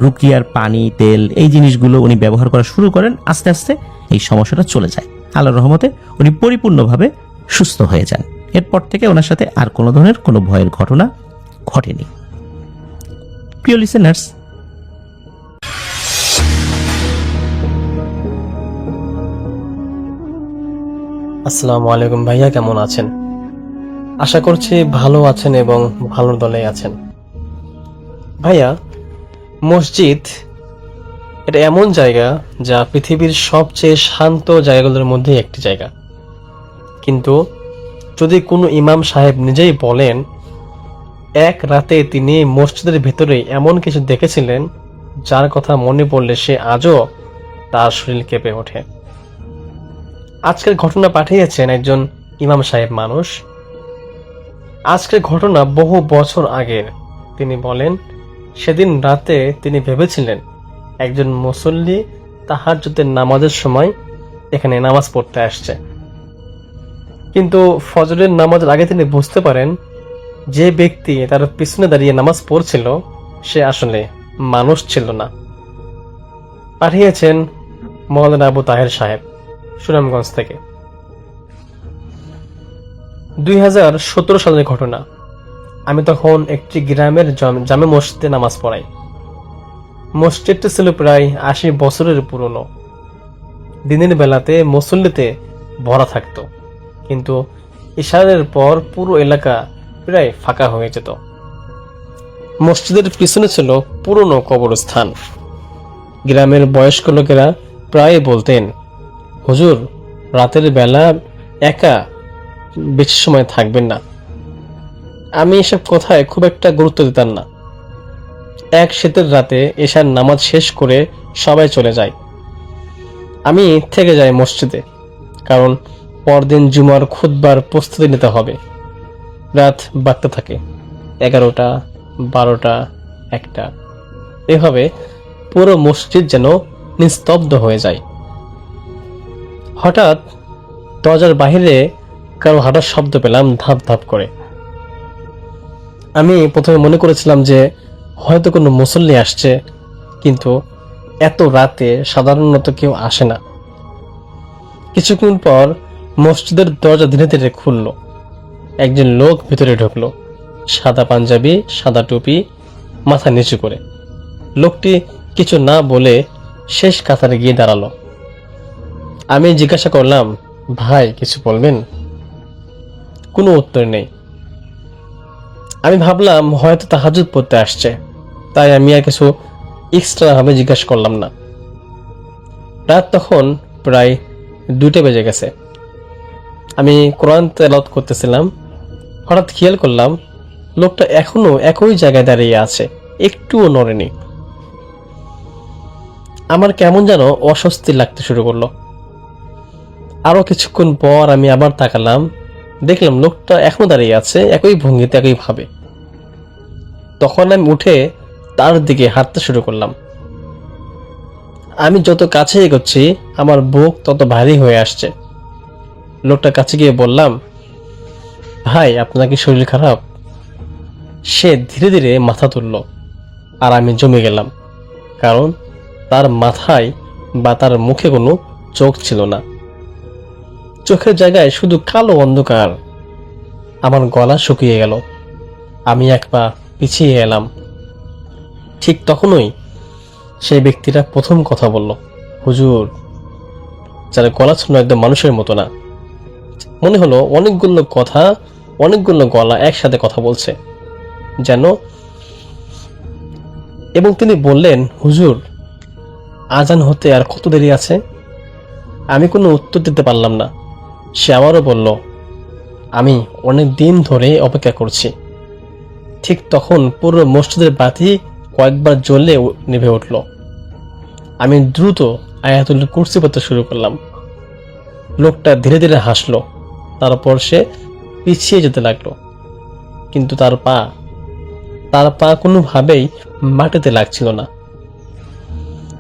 রুকিয়ার পানি, তেল, এই জিনিসগুলো উনি ব্যবহার করা শুরু করেন, আস্তে আস্তে এই সমস্যাটা চলে যায়। আল্লাহর রহমতে উনি পরিপূর্ণভাবে সুস্থ হয়ে যান। এরপর থেকে ওনার সাথে আর কোনো ধরনের কোনো ভয়ের ঘটনা ঘটেনি। প্রিয় লিসেনার্স, আসসালামু আলাইকুম ভাইয়া, কেমন আছেন? আশা করছি ভালো আছেন এবং ভালো দলে আছেন। ভাইয়া, মসজিদ এটা এমন জায়গা যা পৃথিবীর সবচেয়ে শান্ত জায়গাগুলোর মধ্যে একটি জায়গা, কিন্তু যদি কোনো ইমাম সাহেব নিজেই বলেন এক রাতে তিনি মসজিদের ভেতরে এমন কিছু দেখেছিলেন যার কথা মনে পড়লে সে আজও তার শরীর কেঁপে ওঠে। আজকের ঘটনা পাঠিয়েছেন একজন ইমাম সাহেব মানুষ। আজকের ঘটনা বহু বছর আগের। তিনি বলেন সেদিন রাতে তিনি ভেবেছিলেন একজন মুসল্লি তাহাজ্জুদের নামাজের সময় এখানে নামাজ পড়তে আসছে, কিন্তু ফজরের নামাজের আগে তিনি বুঝতে পারেন যে ব্যক্তি তার পিছনে দাঁড়িয়ে নামাজ পড়ছিল সে আসলে মানুষ ছিল না। পাঠিয়েছেন মাওলানা আবু তাহের সাহেব, সুনামগঞ্জ থেকে। 2017 সালের ঘটনা। আমি তখন একটি গ্রামের জামে মসজিদে নামাজ পড়াই। মসজিদটি ছিল প্রায় 80 বছরের পুরনো। দিনের বেলাতে মুসল্লিতে ভরা থাকতো, কিন্তু ইশারের পর পুরো এলাকা প্রায় ফাঁকা হয়ে যেত। মসজিদের পিছনে ছিল পুরনো কবরস্থান। গ্রামের বয়স্ক লোকেরা প্রায় বলতেন, হুজুর রাতের বেলা একা বেশি সময় থাকবেন না। আমি এসব কথায় খুব একটা গুরুত্ব দিতাম না। এক শীতের রাতে এশার নামাজ শেষ করে সবাই চলে যায়, আমি থেকে যাই মসজিদে, কারণ পরদিন জুমার খুতবার প্রস্তুতি নিতে হবে। রাত বাড়তে থাকে, 11টা, 12টা, 1টা, এভাবে পুরো মসজিদ যেন নিস্তব্ধ হয়ে যায়। হঠাৎ দরজার বাহিরে কারো হাঁটার শব্দ পেলাম, ধাপ ধাপ করে। আমি প্রথমে মনে করেছিলাম যে হয়তো কোনো মুসল্লি আসছে, কিন্তু এত রাতে সাধারণত কেউ আসে না। কিছুক্ষণ পর মসজিদের দরজা ধীরে ধীরে খুলল। একজন লোক ভিতরে ঢুকলো, সাদা পাঞ্জাবি, সাদা টুপি, মাথা নিচু করে। লোকটি কিছু না বলে শেষ কাতারে গিয়ে দাঁড়ালো। আমি জিজ্ঞাসা করলাম, ভাই কিছু বলবেন? কোনো উত্তর নেই। আমি ভাবলাম হয়তো তাহাজ্জুদ পড়তে আসছে, তাই আমি আর কিছু এক্সট্রা ভাবে জিজ্ঞাসা করলাম না। রাত তখন প্রায় 2টা বেজে গেছে। আমি কোরআন তেলাওয়াত করতেছিলাম। হঠাৎ খেয়াল করলাম লোকটা এখনো একই জায়গায় দাঁড়িয়ে আছে, একটুও নড়েনি। আমার কেমন যেন অস্বস্তি লাগতে শুরু করলো। আরো কিছুক্ষণ পর আমি আবার তাকালাম, দেখলাম লোকটা এখনো দাঁড়িয়ে আছে, একই ভঙ্গিতে, একই ভাবে। তখন আমি উঠে তার দিকে হাঁটতে শুরু করলাম। আমি যত কাছে এগোচ্ছি আমার বুক তত ভারী হয়ে আসছে। লোকটার কাছে গিয়ে বললাম, ভাই আপনার কি শরীর খারাপ? সে ধীরে ধীরে মাথা তুলল, আর আমি জমে গেলাম, কারণ তার মাথায় বা তার মুখে কোনো চোখ ছিল না। চোখের জায়গায় শুধু কালো অন্ধকার। আমার গলা শুকিয়ে গেল। আমি এক পা পিছিয়ে এলাম। ঠিক তখনই সেই ব্যক্তিটা প্রথম কথা বলল, হুজুর। যার গলা ছিল একদম মানুষের মতো না, মনে হলো অনেকগুলো কথা, অনেকগুলো গলা একসাথে কথা বলছে যেন। এবং তিনি বললেন, হুজুর আজান হতে আর কত দেরি আছে? আমি কোনো উত্তর দিতে পারলাম না। সে আবারও বলল, আমি অনেক দিন ধরে অপেক্ষা করছি। ঠিক তখন পুরো মসজিদের বাতি কয়েকবার জ্বলে নিভে উঠল। আমি দ্রুত আয়াতুল কুরসি পড়তে শুরু করলাম। লোকটা ধীরে ধীরে হাসলো, তারপর সে পিছিয়ে যেতে লাগলো, কিন্তু তার পা কোনোভাবেই মাটিতে লাগছিল না।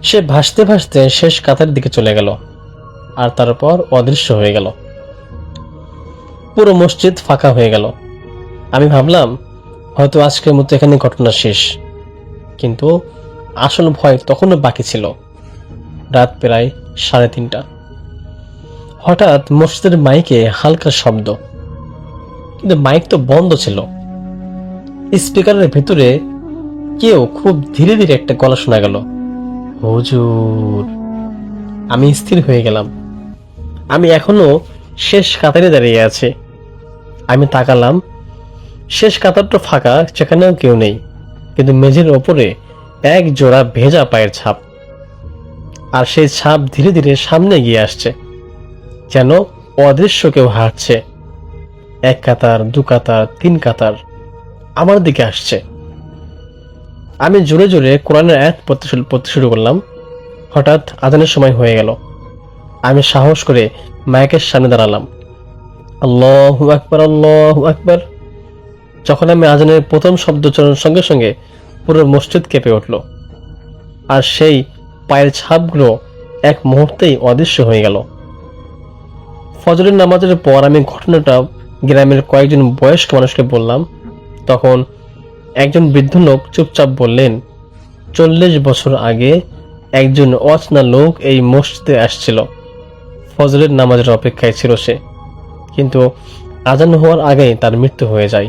সে ভাসতে ভাসতে শেষ কাতারের দিকে চলে গেল, আর তারপর অদৃশ্য হয়ে গেল। পুরো মসজিদ ফাঁকা হয়ে গেল। আমি ভাবলাম হয়তো আজকের মতো এখানে ঘটনা শেষ, কিন্তু আসল ভয় তখনও বাকি ছিল। রাত প্রায় 3:30। হঠাৎ মসজিদের মাইকে হালকা শব্দ, কিন্তু মাইক তো বন্ধ ছিল। স্পিকারের ভেতরে কেউ খুব ধীরে ধীরে একটা গলা শোনা গেল, হুজুর। আমি স্থির হয়ে গেলাম। আমি এখনো শেষ কাতারে দাঁড়িয়ে আছি। আমি তাকালাম, শেষ কাতারটা ফাঁকা, সেখানেও কেউ নেই, কিন্তু মেঝের ওপরে এক জোড়া ভেজা পায়ের ছাপ। আর সেই ছাপ ধীরে ধীরে সামনে এগিয়ে আসছে, যেন অদৃশ্য কেউ হাঁটছে। 1 কাতার, 2 কাতার, 3 কাতার আমার দিকে আসছে। আমি জোরে জোরে কোরআনের আয়াত পড়তে শুরু করলাম। হঠাৎ আজানের সময় হয়ে গেল। আমি সাহস করে মাইকের সামনে দাঁড়ালাম। আল্লাহু আকবার, আল্লাহু আকবার। যখন আমি আজানের প্রথম শব্দ চলার সঙ্গে সঙ্গে পুরো মসজিদ কেঁপে উঠল, আর সেই পায়ের ছাপগুলো এক মুহূর্তেই অদৃশ্য হয়ে গেল। ফজরের নামাজের পর আমি ঘটনাটা গ্রামের কয়েকজন বয়স্ক মানুষকে বললাম। তখন একজন বৃদ্ধ লোক চুপচাপ বললেন, 40 বছর আগে একজন অচেনা লোক এই মসজিদে আসছিল। ফজরের নামাজের অপেক্ষায় ছিল সে, কিন্তু আজান হওয়ার আগেই তার মৃত্যু হয়ে যায়।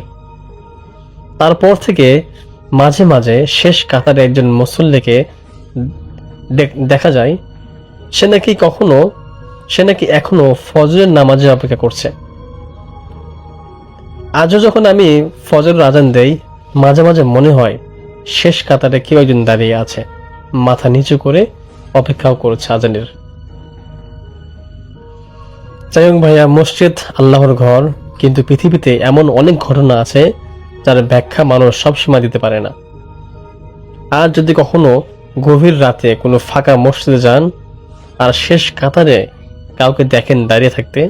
তারপর থেকে মাঝে মাঝে শেষ কাতারে একজন মুসল্লিকে দেখা যায়। সে নাকি এখনো ফজরের নামাজে অপেক্ষা করছে। আজও যখন আমি ফজরের আজান দেই, মাঝে মাঝে মনে হয় শেষ কাতারে কেউ একজন দাঁড়িয়ে আছে, মাথা নিচু করে অপেক্ষাও করছে আজানের। যাই হোক ভাইয়া, মসজিদ আল্লাহর ঘর, কিন্তু পৃথিবীতে এমন অনেক ঘটনা আছে যার ব্যাখ্যা মানুষ সবসময় দিতে পারে না। আর যদি কখনো গভীর রাতে কোনো ফাঁকা মসজিদে যান আর শেষ কাতারে কাউকে দেখেন দাঁড়িয়ে থাকতে,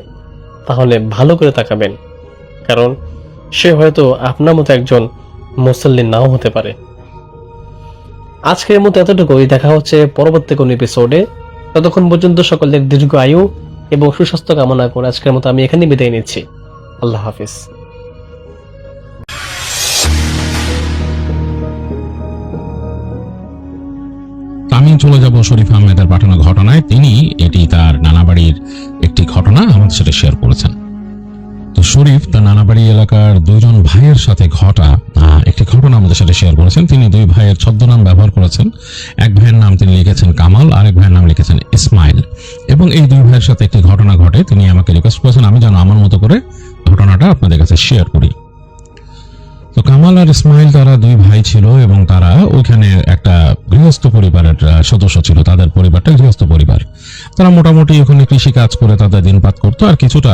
তাহলে ভালো করে তাকাবেন, কারণ সে হয়তো আপনার মতো একজন মুসল্লি নাও হতে পারে। আজকের মতো এতটুকুই। দেখা হচ্ছে পরবর্তী কোনো এপিসোডে। ততক্ষণ পর্যন্ত সকলের দীর্ঘ আয়ু এবং সুস্বাস্থ্য কামনা করে আজকের মতো আমি এখানে বিদায় নিচ্ছি। আল্লাহ হাফিজ। আমি চলে যাব শরীফ আহমেদের পাঠানো ঘটনায়। তিনি এটি তার নানাবাড়ির একটি ঘটনা আমাদের সাথে শেয়ার করেছেন। তো শরীফ তার নানাবাড়ি এলাকার 2 জন ভাইয়ের সাথে ঘটা একটি ঘটনা আমাদের সাথে শেয়ার করেছেন। তিনি 2 ভাইয়ের ছদ্মনাম ব্যবহার করেছেন। এক ভাইয়ের নাম তিনি লিখেছেন কামাল, আরেক ভাইয়ের নাম লিখেছেন ইসমাইল। এবং এই 2 ভাইয়ের সাথে একটি ঘটনা ঘটে। তিনি আমাকে রিকোয়েস্ট করেছেন আমি যেন আমার মতো করে ঘটনাটা আপনাদের কাছে শেয়ার করি। তো কামাল আর ইসমাইল তারা 2 ভাই ছিল এবং তারা ওইখানে একটা গৃহস্থ পরিবারের সদস্য ছিল। তাদের পরিবারটা গৃহস্থ পরিবার। তারা মোটামুটি ওখানে কৃষি কাজ করে তাদের দিনপাত করতো, আর কিছুটা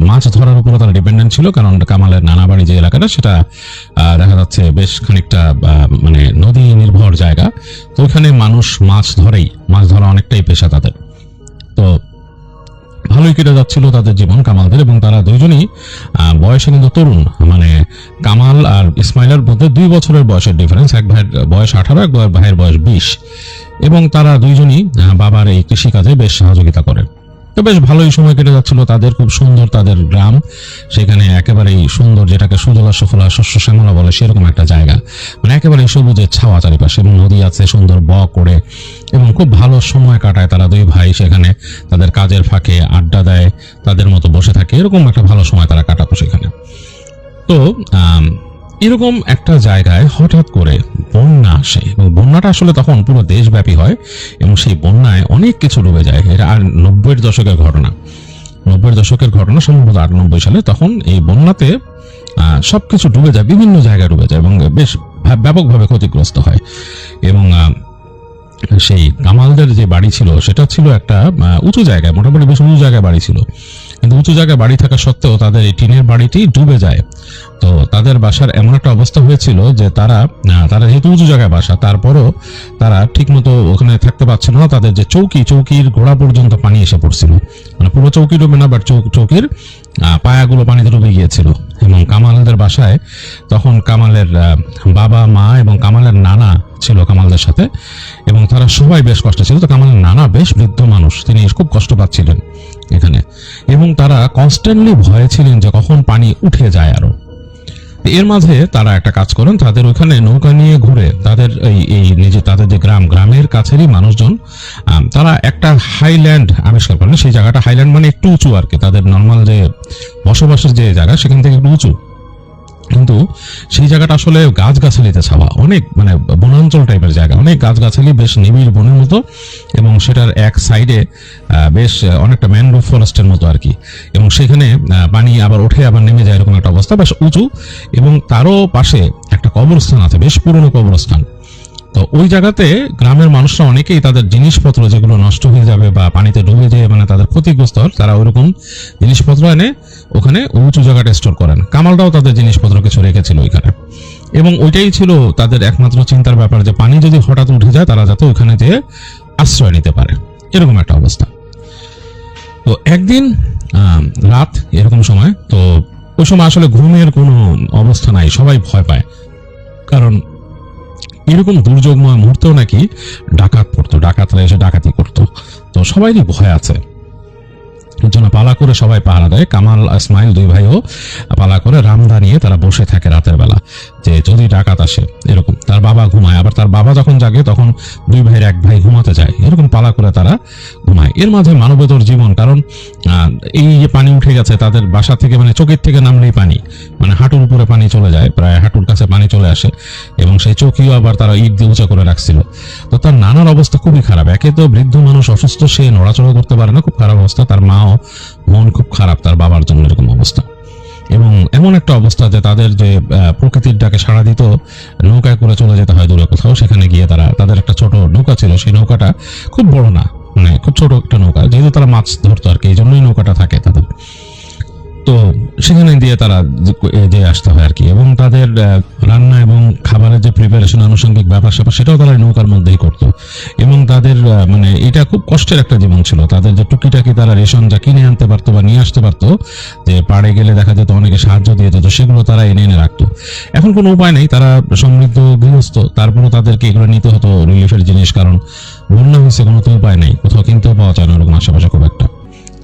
মাছ ধরার উপরে তারা ডিপেন্ডেন্ট ছিল। কারণ কামালের নানাবাড়ি যে এলাকাটা, সেটা দেখা যাচ্ছে বেশ খানিকটা মানে নদী নির্ভর জায়গা। তো ওইখানে মানুষ মাছ ধরা অনেকটাই পেশা তাদের। তো ভালোই কেটে যাচ্ছিল তাদের জীবন কামালদের, এবং তারা 2 জনই বয়সে কিন্তু তরুণ। মানে কামাল আর ইসমাইলের মধ্যে 2 বছরের বয়সের ডিফারেন্স। এক ভাইয়ের বয়স 18, এক ভাইয়ের বয়স 20। এবং তারা 2 জনই বাবার এই কৃষিকাজে বেশ সহযোগিতা করে। তো বেশ ভালোই সময় কেটে যাচ্ছিল তাদের। খুব সুন্দর তাদের গ্রাম, সেখানে একেবারেই সুন্দর, যেটাকে সুজলা সুফলা শস্য শ্যামলা বলে সেরকম একটা জায়গা। মানে একেবারে সবুজের ছাওয়া চারিপাশে, এবং নদী আছে সুন্দর করে, এবং খুব ভালো সময় কাটায় তারা 2 ভাই সেখানে। তাদের কাজের ফাঁকে আড্ডা দেয়, তাদের মতো বসে থাকে, এরকম একটা ভালো সময় তারা কাটাতো সেখানে। তো এরকম একটা জায়গায় হঠাৎ করে বন্যা আসে, এবং বন্যাটা আসলে তখন পুরো দেশব্যাপী হয়, এবং সেই বন্যায় অনেক কিছু ডুবে যায়। এটা আর 90-এর দশকের ঘটনা। 90-এর দশকের ঘটনা, সম্ভবত 98 সালে। তখন এই বন্যাতে সবকিছু ডুবে যায়, বিভিন্ন জায়গায় ডুবে যায়, এবং বেশ ব্যাপকভাবে ক্ষতিগ্রস্ত হয়। এবং সেই কামালদের যে বাড়ি ছিল সেটা ছিল একটা উঁচু জায়গায়, মোটামুটি বেশ উঁচু জায়গায় বাড়ি ছিল। কিন্তু উঁচু জায়গায় বাড়ি থাকা সত্ত্বেও তাদের এই টিনের বাড়িটি ডুবে যায়। তো তাদের বাসার এমন একটা অবস্থা হয়েছিল যে তারা যেহেতু উঁচু জায়গায় বাসা, তারপরও তারা ঠিকমতো ওখানে থাকতে পারছিল না। তাদের যে চৌকির গোড়া পর্যন্ত পানি এসে পড়ছিল, মানে পুরো চৌকি ডুবে না, বাট চৌকির পায়াগুলো পানিতে ডুবে গিয়েছিল। এবং কামালদের বাসায় তখন কামালের বাবা, মা এবং কামালের নানা ছিল কামালদের সাথে, এবং তারা সবাই বেশ কষ্টে ছিল। তো কামালের নানা বেশ বৃদ্ধ মানুষ, তিনি খুব কষ্ট পাচ্ছিলেন এখানে, এবং তারা কনস্ট্যান্টলি ভয়ে ছিলেন যে কখন পানি উঠে যায় আরো। এর মাঝে তারা একটা কাজ করেন, তাদের ওইখানে নৌকা নিয়ে ঘুরে তাদের তাদের যে গ্রামের কাছেরই মানুষজন, তারা একটা হাইল্যান্ড আবিষ্কার করেন। সেই জায়গাটা হাইল্যান্ড মানে একটু উঁচু আর কি, তাদের নর্মাল যে বসবাসের যে জায়গা সেখান থেকে একটু উঁচু, কিন্তু সেই জায়গাটা আসলে গাছগাছালিতে ছাওয়া, অনেক মানে বনাঞ্চল টাইপের জায়গা, অনেক গাছগাছালি, বেশ নিবিড় বনের মতো, এবং সেটার এক সাইডে বেশ অনেকটা ম্যানগ্রোভ ফরেস্টের মতো আর কি। এবং সেখানে পানি আবার ওঠে আবার নেমে যায়, এরকম একটা অবস্থা, বেশ উঁচু। এবং তারও পাশে একটা কবরস্থান আছে, বেশ পুরনো কবরস্থান। তো ওই জায়গাতে গ্রামের মানুষরা অনেকেই তাদের জিনিসপত্র যেগুলো নষ্ট হয়ে যাবে বা পানিতে ডুবে যায়, মানে তাদের ক্ষতিগ্রস্ত হয়, তারা ওইরকম জিনিসপত্র এনে ওখানে উঁচু জায়গাটা স্টোর করেন। কামালটাও তাদের জিনিসপত্র কিছু রেখেছিল ওইখানে, এবং ওইটাই ছিল তাদের একমাত্র চিন্তার ব্যাপার যে পানি যদি হঠাৎ উঠে যায় তারা যাতে ওইখানে যেয়ে আশ্রয় নিতে পারে, এরকম একটা অবস্থা। তো একদিন রাত এরকম সময়, তো ওই সময় আসলে ঘুমের কোনো অবস্থা নাই, সবাই ভয় পায়, কারণ এরকম দুর্যোগময় মুহূর্তেও নাকি ডাকাত পড়তো, ডাকাতরা এসে ডাকাতি করতো। তো সবাইরই ভয় আছে, এর জন্য পালা করে সবাই পাহারা দেয়। কামাল ইসমাইল দুই ভাইও পালা করে রামদা নিয়ে তারা বসে থাকে রাতের বেলা, যে যদি ডাকাত আসে এরকম। তার বাবা ঘুমায়, আবার তার বাবা যখন জাগে তখন দুই ভাইয়ের এক ভাই ঘুমাতে যায়, এরকম পালা করে তারা ঘুমায়। এর মাঝে মানবেতর জীবন, কারণ এই যে পানি উঠে গেছে তাদের বাসা থেকে, মানে চোখের থেকে নামলেই পানি, মানে হাঁটুর উপরে পানি চলে যায়, প্রায় হাঁটুর কাছে পানি চলে আসে, এবং সেই চৌকিও আবার তারা ইট দিয়ে উঁচা করে রাখছিল। তো তার নানার অবস্থা খুবই খারাপ, একে তো বৃদ্ধ মানুষ, অসুস্থ, সে নড়াচড়া করতে পারে না, খুব খারাপ অবস্থা। তার মাও মন খুব খারাপ তার বাবার জন্য, এরকম অবস্থা। এবং এমন একটা অবস্থা যে তাদের যে প্রকৃতির ডাকে সাড়া দিত, নৌকায় করে চলে যেতে হয় দূরে কোথাও, সেখানে গিয়ে তাদের একটা ছোট নৌকা ছিল, সেই নৌকাটা খুব বড় না, মানে খুব ছোট একটা নৌকা, যেহেতু তারা মাছ ধরতো আর কি, এই জন্যই নৌকাটা থাকে তাদের। তো সেখানে দিয়ে তারা যে আসতে হয় আর কি। এবং তাদের রান্না এবং খাবারের যে প্রিপারেশন, আনুষঙ্গিক ব্যাপার স্যাপার, সেটাও তারা নৌকার মধ্যেই করতো। এবং তাদের মানে এটা খুব কষ্টের একটা জীবন ছিল। তাদের যে টুকিটাকি তারা রেশন যা কিনে আনতে পারতো বা নিয়ে আসতে পারতো, যে পাড়ে গেলে দেখা যেত অনেকে সাহায্য দিয়ে যেত, সেগুলো তারা এনে এনে রাখতো। এখন কোনো উপায় নেই, তারা সমৃদ্ধ গৃহস্থ, তারপরেও তাদেরকে এগুলো নিতে হতো রিলিফের জিনিস, কারণ বন্যা হয়েছে, কোনো তো উপায় নেই, কোথাও কিনতেও পাওয়া যায় না ওরকম আশেপাশে খুব একটা।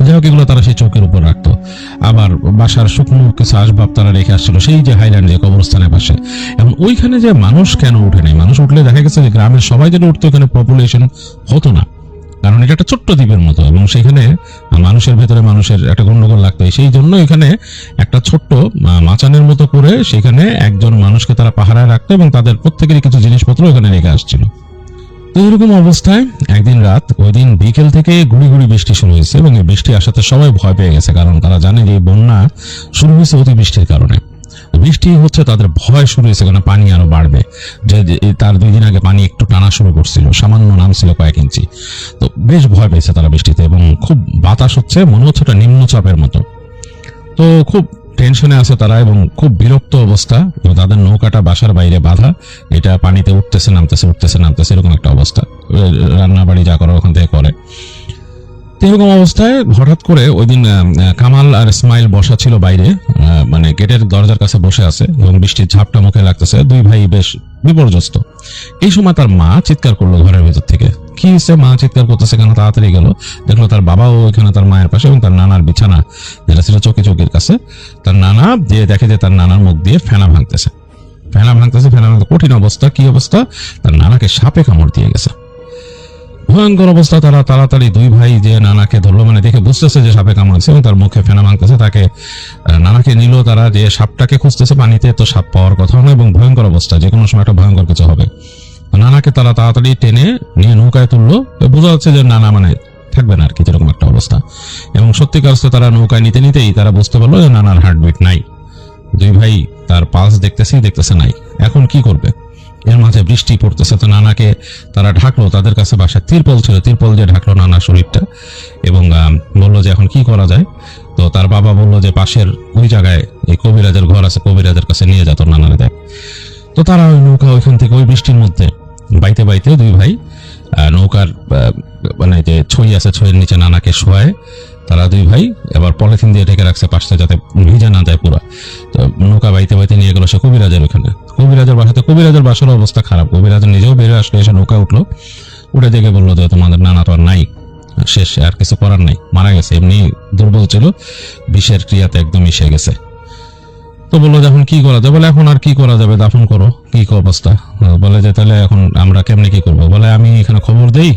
যাই হোক, এগুলো তারা সেই চৌকের উপর রাখতো। আবার বাসার শুকনো কিছু আসবাব তারা রেখে আসছিল সেই যে হাইল্যান্ড, যে কবরস্থানের পাশে। এবং ওইখানে যে মানুষ কেন উঠে নেই, মানুষ উঠলে দেখা গেছে যে গ্রামের সবাই যেটা উঠতো, এখানে পপুলেশন হতো না, কারণ এটা একটা ছোট্ট দ্বীপের মতো, এবং সেখানে মানুষের ভেতরে মানুষের একটা গন্ডগোল লাগতো। সেই জন্য এখানে একটা ছোট্ট মাচানের মতো করে সেখানে একজন মানুষকে তারা পাহারায় রাখতো, এবং তাদের প্রত্যেকেরই কিছু জিনিসপত্র এখানে রেখে আসছিল। তো এরকম অবস্থায় একদিন রাত, ওই দিন বিকেল থেকে গুড়ি গুড়ি বৃষ্টি শুরু হয়েছে, এবং এই বৃষ্টি আসাতে সবাই ভয় পেয়ে গেছে, কারণ তারা জানে যে বন্যা শুরু হয়েছে অতিবৃষ্টির কারণে। বৃষ্টি হচ্ছে, তাদের ভয় শুরু হয়েছে, কারণ পানি আরো বাড়বে। যে তার 2 দিন আগে পানি একটু টানা শুরু করছিল, সামান্য নামছিল কয়েক ইঞ্চি। তো বেশ ভয় পেয়েছে তারা বৃষ্টিতে, এবং খুব বাতাস হচ্ছে, মনে হচ্ছে একটা নিম্নচাপের মতো। তো খুব টেনশনে আছে তারা, এবং খুব বিরক্ত অবস্থা। তাদের নৌকাটা বাসার বাইরে বাঁধা, এটা পানিতে উঠতেছে নামতেছে, উঠতেছে নামতেছে, এরকম একটা অবস্থা। রান্না বাড়ি যা করে ওখান থেকে করে। এরকম অবস্থায় হঠাৎ করে ওই দিন কামাল আর ইসমাইল বসা ছিল বাইরে, মানে গেটের দরজার কাছে বসে আছে, এবং বৃষ্টির ঝাপটা মুখে লাগতেছে, দুই ভাই বেশ বিপর্যস্ত। এই সময় তার মা চিৎকার করলো ঘরের ভেতর থেকে। কি হচ্ছে, মা চিৎকার করতেছে কেন? তাড়াতাড়ি গেল, দেখলো তার বাবাও ওইখানে তার মায়ের পাশে, এবং তার নানার বিছানা যেটা ছিল চৌকির কাছে, তার নানা দিয়ে দেখে যে তার নানার মুখ দিয়ে ফেনা ভাঙতেছে, কঠিন অবস্থা। কি অবস্থা? তার নানাকে সাপে কামড় দিয়ে গেছে, ভয়ঙ্কর অবস্থা। তারা তাড়াতাড়ি দুই ভাই যে নানাকে ধরলো, মানে দেখে বুঝতেছে যে সাপে কামড়েছে, এবং তার মুখে ফেনা ভাঙতেছে, তাকে নানাকে নিল তারা, যে সাপটাকে খুঁজতেছে পানিতে, তো সাপ পাওয়ার কথা না, এবং ভয়ঙ্কর অবস্থা, যে কোনো সময় একটা ভয়ঙ্কর কিছু হবে। নানাকে তারা তাড়াতাড়ি টেনে নিয়ে নৌকায় তুললো, বোঝা যাচ্ছে যে নানা মানে থাকবে না আর কি, যেরকম একটা অবস্থা। এবং সত্যিকার অর্থে তারা নৌকায় নিতেই তারা বুঝতে পারলো যে নানার হার্টবিট নাই। দুই ভাই তার পালস দেখতেছে নাই, এখন কি করবে? এর মাঝে বৃষ্টি পড়তেছে, তো নানাকে তারা ঢাকলো, তাদের কাছে বাসায় তিরপল ছিল, তিরপল দিয়ে ঢাকলো নানার শরীরটা, এবং বললো যে এখন কি করা যায়। তো তার বাবা বললো যে পাশের ওই জায়গায় এই কবিরাজের ঘর আছে, কবিরাজের কাছে নিয়ে যা, তোর নানারে দেখ। তো তারা ওই নৌকা ওইখান থেকে ওই বৃষ্টির মধ্যে বাইতে বাইতে দুই ভাই নৌকার মানে যে ছই আছে, ছইয়ের নিচে নানাকে শোয়ায় তারা দুই ভাই এবার পলিথিন দিয়ে ঢেকে রাখছে পাশটা, যাতে ভিজে না যায় পুরো। তো নৌকা বাইতে বাইতে নিয়ে গেল সে কবিরাজের ওখানে, কবিরাজের বাসাতে। কবিরাজের বাসার অবস্থা খারাপ, কবিরাজ নিজেও বেরিয়ে আসলো, এসে নৌকা উঠলো, উঠে দেখে বললো যে তোমাদের নানা তো আর নাই, শেষ, আর কিছু করার নাই, মারা গেছে। এমনি দুর্বল ছিল, বিষের ক্রিয়াতে একদম মিশে গেছে। তো বললো যে এখন কি করা যাবে? বলে এখন আর কি করা যাবে, দাফন করো। কি অবস্থা? বলে যে তাহলে এখন আমরা কেমনে কি করবো? বলে আমি এখানে খবর দেই,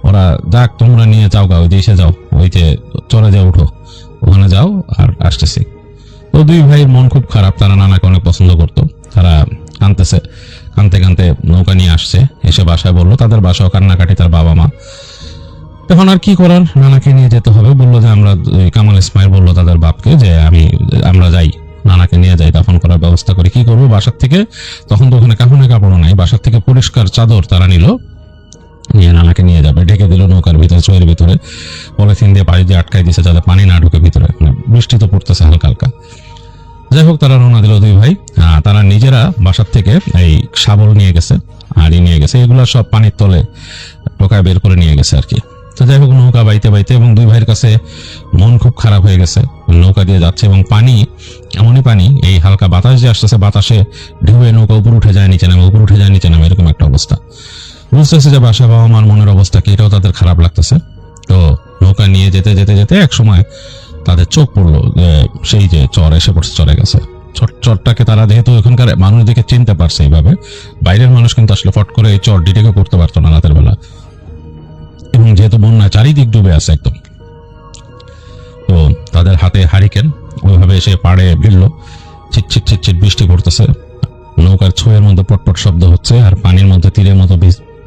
ওরা যাক, তোমরা নিয়ে যাও গা, ওই দেশে যাও, ওই যে চরে যাও, উঠো, ওখানে যাও, আর আসতেছি। তো দুই ভাইয়ের মন খুব খারাপ, তারা নানাকে অনেক পছন্দ করতো। তারা কাঁদতেছে, কাঁদতে কাঁদতে নৌকা নিয়ে আসছে, এসে বাসায় বললো, তাদের বাসাও কান্নাকাটি, তার বাবা মা। এখন আর কি করার, নানাকে নিয়ে যেতে হবে। বললো যে আমরা, কামাল ইসমাইল বললো তাদের বাপকে যে আমরা যাই, নানাকে নিয়ে যাই, দাফন করার ব্যবস্থা করি। কি করবো বাসার থেকে, তখন তো ওখানে কাপড়ে কাপড়ও নাই, বাসার থেকে পরিষ্কার চাদর তারা নিল, নিয়ে নানাকে নিয়ে যাবে। ঢেকে দিল নৌকার ভিতরে, চোয়ের ভিতরে পলিথিন দিয়ে পাড়ি দিয়ে আটকাই দিছে, যাতে পানি না ঢুকে ভিতরে। বৃষ্টি তো পড়তেছে হালকা হালকা। যাই হোক, তারা রওনা দিল দুই ভাই। তারা নিজেরা বাসার থেকে এই শাবল নিয়ে গেছে, আড়ি নিয়ে গেছে, এগুলো সব পানির তলে টোকায় বের করে নিয়ে গেছে আর কি। তো যাই হোক, নৌকা বাইতে বাইতে, এবং দুই ভাইয়ের কাছে মন খুব খারাপ হয়ে গেছে, নৌকা দিয়ে যাচ্ছে এবং পানি, এমনই পানি, এই হালকা বাতাস যে আসতেছে, বাতাসে ঢেউয়ে নৌকা উপর উঠে যায় নিচে নামে, উপর উঠে যায় নিচে নামে, এরকম একটা অবস্থা। বুঝতেছে যে বাসা বাবা মার মনের অবস্থা কি, এটাও তাদের খারাপ লাগতেছে। তো নৌকা নিয়ে যেতে যেতে যেতে এক সময় তাদের চোখ পড়লো যে সেই যে চর এসে পড়ছে, চরে গেছে। চরটাকে তারা যেহেতু এখানকার মানুষ দেখে চিনতে পারছে এইভাবে, বাইরের মানুষ কিন্তু আসলে ফট করে এই চর ডিটেকে করতে পারতো না রাতের বেলা, এবং যেহেতু বন্যা চারিদিক ডুবে আছে একদম। তো তাদের হাতে হারিকেন, ওইভাবে এসে পাড়ে ভিড়লো, চিটচিট চিটচিট বৃষ্টি পড়তেছে, নৌকার ছোঁয়ের মধ্যে পটপট শব্দ হচ্ছে, আর পানির মধ্যে তীরের মতো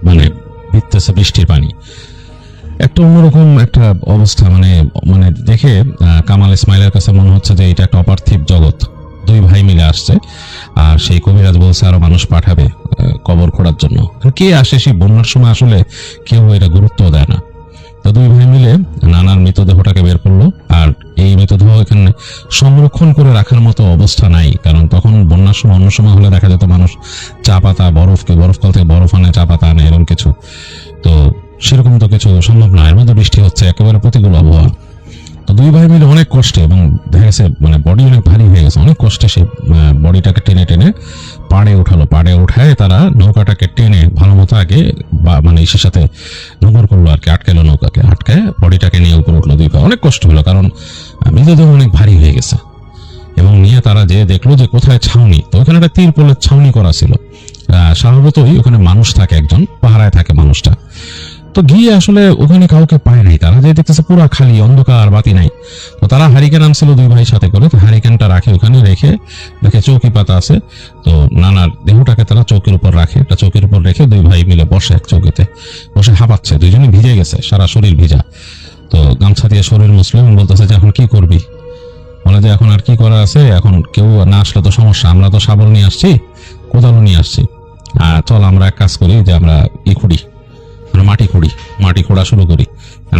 মানে ভিজতেছে বৃষ্টির পানি। একটা অন্যরকম একটা অবস্থা, মানে দেখে কামাল ইসমাইলের কাছে মনে হচ্ছে যে এটা একটা অপার্থিব জগৎ। দুই ভাই মিলে আসছে, আর সেই কবিরাজ বলছে আরো মানুষ পাঠাবে কবর খোঁড়ার জন্য। কে আসে সেই বন্যার সময়, আসলে কেউ এটা গুরুত্ব দেয় না। তো দুই ভাই মিলে নানার মৃতদেহটাকে বের করলো, আর এই মৃতদেহ এখানে সংরক্ষণ করে রাখার মতো অবস্থা নাই, কারণ তখন বন্যার সময়, অন্য সময় হলে দেখা যেত মানুষ চা পাতা, বরফ কল থেকে বরফ আনে, চা পাতা আনে, এরকম কিছু। তো সেরকম তো কিছু সম্ভব না, এর মধ্যে বৃষ্টি হচ্ছে, একেবারে প্রতিকূল আবহাওয়া। তো দুই ভাই মিলে অনেক কষ্টে, এবং দেখা গেছে বডি অনেক ভারী হয়ে গেছে, অনেক কষ্টে সে বডিটাকে টেনে টেনে পাড়ে উঠালো। পাড়ে উঠায় তারা নৌকাটাকে টেনে ভালো মতো আগে ইসের সাথে নোঙর করলো আর কি, আটকালো নৌকাকে, আটকায় বডিটাকে নিয়ে উপরে উঠলো। দুই ভাই অনেক কষ্ট হলো, কারণ মৃতদেহ অনেক ভারী হয়ে গেছে। এবং নিয়ে তারা যে দেখলো যে কোথায় ছাউনি, তো ওখানে একটা তিরপলের ছাউনি করা ছিল। স্বাভাবিকই ওখানে মানুষ থাকে, একজন পাহারায় থাকে মানুষটা। তো গিয়ে আসলে ওখানে কাউকে পায় নাই, তারা যে দেখতেছে পুরা খালি, অন্ধকার, বাতি নাই। তো তারা হারিকেন আনছিল দুই ভাই সাথে করে, তো হারিকেনটা রাখে ওখানে, রেখে দেখে চৌকি পাতা আছে, তো নানার দেহটাকে তারা চৌকির উপর রাখে, একটা চৌকির উপর রেখে দুই ভাই মিলে বসে এক চৌকিতে বসে হাঁপাচ্ছে, দুইজনে ভিজে গেছে, সারা শরীর ভিজা। তো গামছা দিয়ে শরীর মুছলো এবং বলতেছে যে এখন কি করবি? বলে যে এখন আর কি করা আছে, এখন কেউ না আসলে তো সমস্যা, আমরা তো শাবল নিয়ে আসছি, কোদালও নিয়ে আসছি, আর চল আমরা এক কাজ করি যে আমরা খুঁড়ি, মাটি খোঁড়া শুরু করি।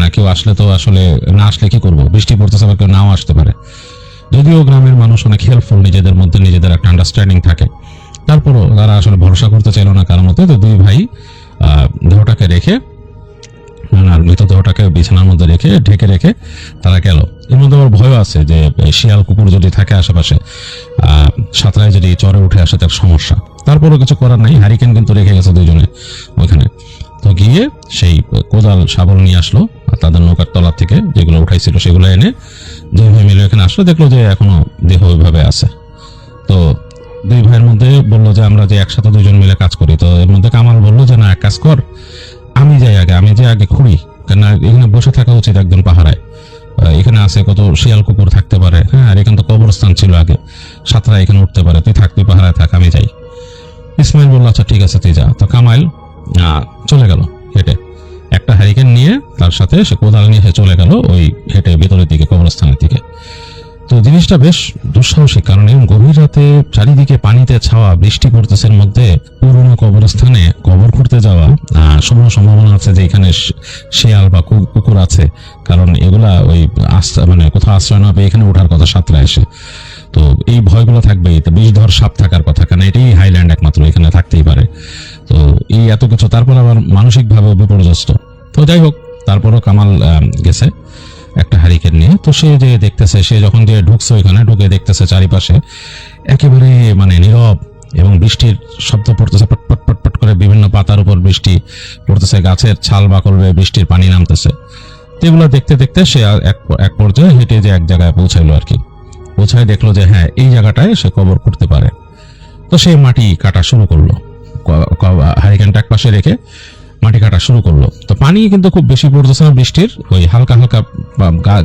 না কেউ আসলে তো আসলে, না আসলে কি করবো, বৃষ্টি পড়তেছে, আবার কেউ নাও আসতে পারে। যদিও গ্রামের মানুষ অনেক হেল্পফুল, নিজেদের মধ্যে নিজেদের একটা আন্ডারস্ট্যান্ডিং থাকে, তারপরও তারা আসলে ভরসা করতে চাইল না কারোর মধ্যে। তো দুই ভাই দেহটাকে রেখে, নানার মৃতদেহটাকে বিছানার মধ্যে রেখে ঢেকে রেখে তারা গেল। এর মধ্যে আবার ভয় আছে যে শিয়াল কুকুর যদি থাকে আশেপাশে, সাঁতরায় যদি চরে উঠে আসে তার সমস্যা। তারপরও কিছু করার নাই, হারিকেন কিন্তু রেখে গেছে দুইজনে ওইখানে। তো গিয়ে সেই কোদাল শাবল নিয়ে আসলো, আর তাদের নৌকার তলার থেকে যেগুলো উঠাইছিল সেগুলো এনে দুই ভাই মিলে এখানে আসলো, দেখলো যে এখনো দেহ ওইভাবে আছে। তো দুই ভাইয়ের মধ্যে বললো যে আমরা যে একসাথে দুজন মিলে কাজ করি। তো এর মধ্যে কামাল বললো যে না, এক কাজ কর, আমি যে আগে খুঁড়ি, কেন এখানে বসে থাকা উচিত একদম পাহারায়, এখানে আছে কত শিয়াল কুকুর থাকতে পারে, হ্যাঁ, আর এখানে তো কবরস্থান ছিল আগে, সাঁতরা এখানে উঠতে পারে, তুই থাক, তুই পাহারায় থাক, আমি যাই। ইসমাইল বললো আচ্ছা ঠিক আছে তুই যা। তো কামাইল চলে গেল হেঁটে, একটা হ্যারিকেন নিয়ে, তার সাথে সে কোদাল নিয়ে চলে গেল ওই হেঁটে ভেতরের দিকে, কবরস্থানের দিকে। তো জিনিসটা বেশ দুঃসাহসিক, কারণ এরকম গভীর রাতে চারিদিকে পানিতে ছাওয়া, বৃষ্টি পড়তেছে, এর মধ্যে পুরনো কবরস্থানে কবর খুঁড়তে যাওয়া সম্ভাবনা আছে যে এখানে শেয়াল বা কুকুর আছে, কারণ এগুলা ওই মানে কোথাও আশ্রয় না পেয়ে এখানে ওঠার কথা সাঁতরায় এসে। তো এই ভয়গুলো থাকবেই। তো বিষধর সাপ থাকার কথা, কারণ এটাই হাইল্যান্ড একমাত্র, এখানে থাকতেই পারে। তো এই এত কিছু, তারপর আবার মানসিকভাবে বিপর্যস্ত। তো যাই হোক, তারপরও কামাল গেছে একটা হারিকেন নিয়ে। তো সে যে দেখতেছে, সে যখন যে ঢুকছে ওইখানে, ঢুকে দেখতেছে চারিপাশে একেবারে মানে নীরব, এবং বৃষ্টির শব্দ পড়তেছে, পটপট পটপট করে বিভিন্ন পাতার উপর বৃষ্টি পড়তেছে, গাছের ছাল বাকল বেয়ে বৃষ্টির পানি নামতেছে। তো এগুলো দেখতে দেখতে সে এক পর্যায়ে হেঁটে যে এক জায়গায় পৌঁছাইলো আর কি। পৌঁছায় দেখলো যে হ্যাঁ, এই জায়গাটায় সে কবর করতে পারে। তো সে মাটি কাটা শুরু করলো, হারিকেনটা এক পাশে রেখে মাটি কাটা শুরু করলো। তো পানি কিন্তু খুব বেশি পড়তেছে না বৃষ্টির, ওই হালকা হালকা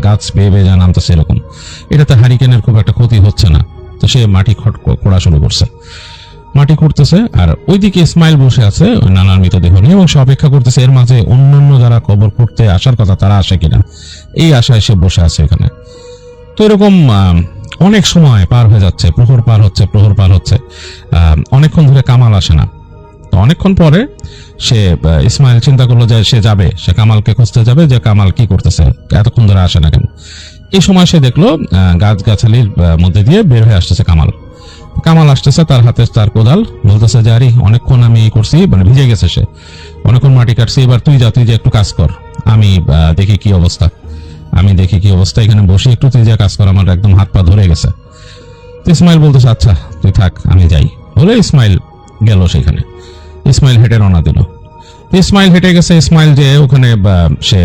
গাছ বেয়ে বেয়ে যা নামতেছে এরকম। এটাতে হারিকেনের খুব একটা ক্ষতি হচ্ছে না। তো সে মাটি খোঁড়া শুরু করছে, মাটি খুঁড়তেছে। আর ওইদিকে ইসমাইল বসে আছে ওই নানার মৃতদেহ নিয়ে, এবং সে অপেক্ষা করতেছে এর মাঝে অন্যান্য যারা কবর খুঁড়তে আসার কথা তারা আসে কিনা, এই আশায় সে বসে আছে এখানে। তো এরকম অনেক সময় পার হয়ে যাচ্ছে, প্রহর পার হচ্ছে, অনেকক্ষণ ধরে কামাল আসে না। তো অনেকক্ষণ পরে সে ইসমাইল চিন্তা করলো যে সে যাবে, সে কামালকে খুঁজতে যাবে, যে কামাল কি করতেছে, এতক্ষণ ধরে আসে না কেন। এই সময় সে দেখলো গাছগাছালির মধ্যে দিয়ে বের হয়ে আসতেছে কামাল আসতেছে, তার হাতে তার কোদাল, বলতেছে যে আরে অনেকক্ষণ আমি করছি, মানে ভিজে গেছে সে, অনেকক্ষণ মাটি কাটছি, এবার তুই যে একটু কাজ কর, আমি দেখি কি অবস্থা, এখানে বসে একটু তুই যা কাজ কর, আমার একদম হাত পা ধরে গেছে। ইসমাইল বলতেছে আচ্ছা তুই থাক, আমি যাই বলে ইসমাইল গেল সেখানে। ইসমাইল হেঁটে রওনা দিল। ইসমাইল হেঁটে গেছে, ইসমাইল যে ওখানে সে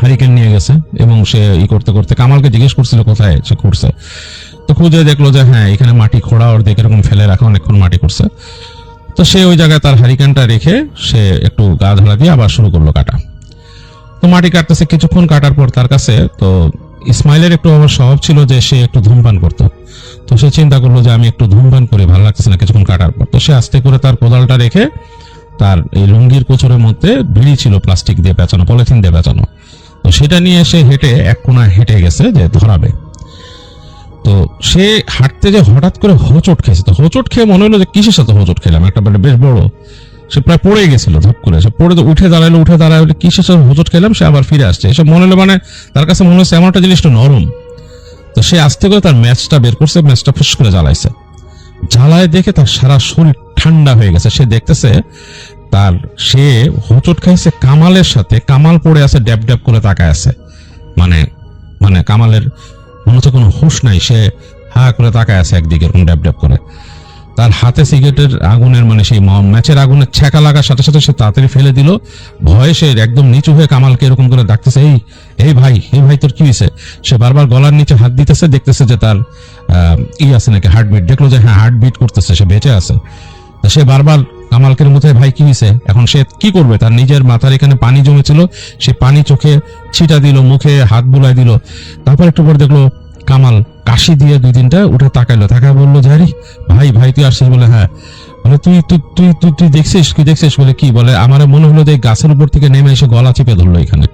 হারিকেন নিয়ে গেছে, এবং সে করতে করতে কামালকে জিজ্ঞেস করছিল কোথায় সে খুঁড়ছে। তো খুঁজে দেখলো যে হ্যাঁ, এখানে মাটি খোঁড়া ওর দিকে এরকম ফেলে রাখা, অনেকক্ষণ মাটি করছে। তো সে ওই জায়গায় তার হারিকেনটা রেখে সে একটু গা ধরা দিয়ে আবার শুরু করলো কাটা। তো মাটি কাটতেছে, কিছুক্ষণ কাটার পর তার কাছে, তো ইসমাইলের একটু আমার স্বভাব ছিল যে সে একটু ধূমপান করতো। তো সে চিন্তা করলো যে আমি একটু ধূমপান করি, ভালো লাগতেছে না কিছুক্ষণ কাটার পর। তো সে আস্তে করে তার কোদালটা রেখে, তার এই লুঙ্গির কোচরের মধ্যে বিড়ি ছিল প্লাস্টিক দিয়ে পেঁচানো, পলিথিন দিয়ে পেঁচানো, তো সেটা নিয়ে সে হেঁটে এক কোণায় হেঁটে গেছে যে ধরাবে। তো সে হাঁটতে যে হঠাৎ করে হোঁচট খেয়েছে। তো হোঁচট খেয়ে মনে হলো যে কিসের সাথে হোঁচট খেলাম, একটা বেশ বড়, সে প্রায় পড়ে গেছিল ধপ করে। সে পড়ে তো উঠে দাঁড়ালো কিসের সাথে হোঁচট খেলাম, সে আবার ফিরে আসছে। এসব মনে হলো, মানে তার কাছে মনে হচ্ছে এমন একটা জিনিসটা নরম। তো সে আস্তে করে তার ম্যাচটা বের করছে, ম্যাচটা ফুস করে জ্বালাইছে। জ্বালায় দেখে তার সারা শরীর ঠান্ডা হয়ে গেছে। সে দেখতেছে সে হোঁচট খাইছে কামালের সাথে, কামাল পড়ে আছে ড্যাব ড্যাব করে তাকায় আছে, মানে কামালের মনে হচ্ছে কোনো হুঁশ নাই, সে হা করে তাকায় আছে একদিকে এরকম ড্যাব ড্যাব করে। তার হাতে সিগারেটের আগুনের, মানে সেই ম্যাচের আগুনের ছ্যাঁকা লাগার সাথে সাথে সে তাড়াতাড়ি ফেলে দিল। ভয়ে সে একদম নিচু হয়ে কামালকে এরকম করে ডাকতেছে, এই ভাই তোর কি হয়েছে। সে বারবার গলার নিচে হাত দিতেছে, দেখতেছে যে তার আছে নাকি হার্টবিট। দেখলো যে হ্যাঁ, হার্টবিট করতেছে, সে বেঁচে আছে। সে বারবার কামালকে মধ্যে ভাই কি হয়েছে। এখন সে কি করবে, তার নিজের মাথার এখানে পানি জমেছিল, সে পানি চোখে ছিটা দিল, মুখে হাত বুলাই দিল। তারপর একটু পর দেখলো কামাল কাশি দিয়ে 2-3টা উঠে তাকাইলো, তাকায় বললো যে আরে ভাই তুই আসছিস। বলে হ্যাঁ। বলে তুই দেখছিস বলে কি। বলে আমার মনে হলো যে গাছের উপর থেকে নেমে এসে গলা চিপে ধরলো এখানে।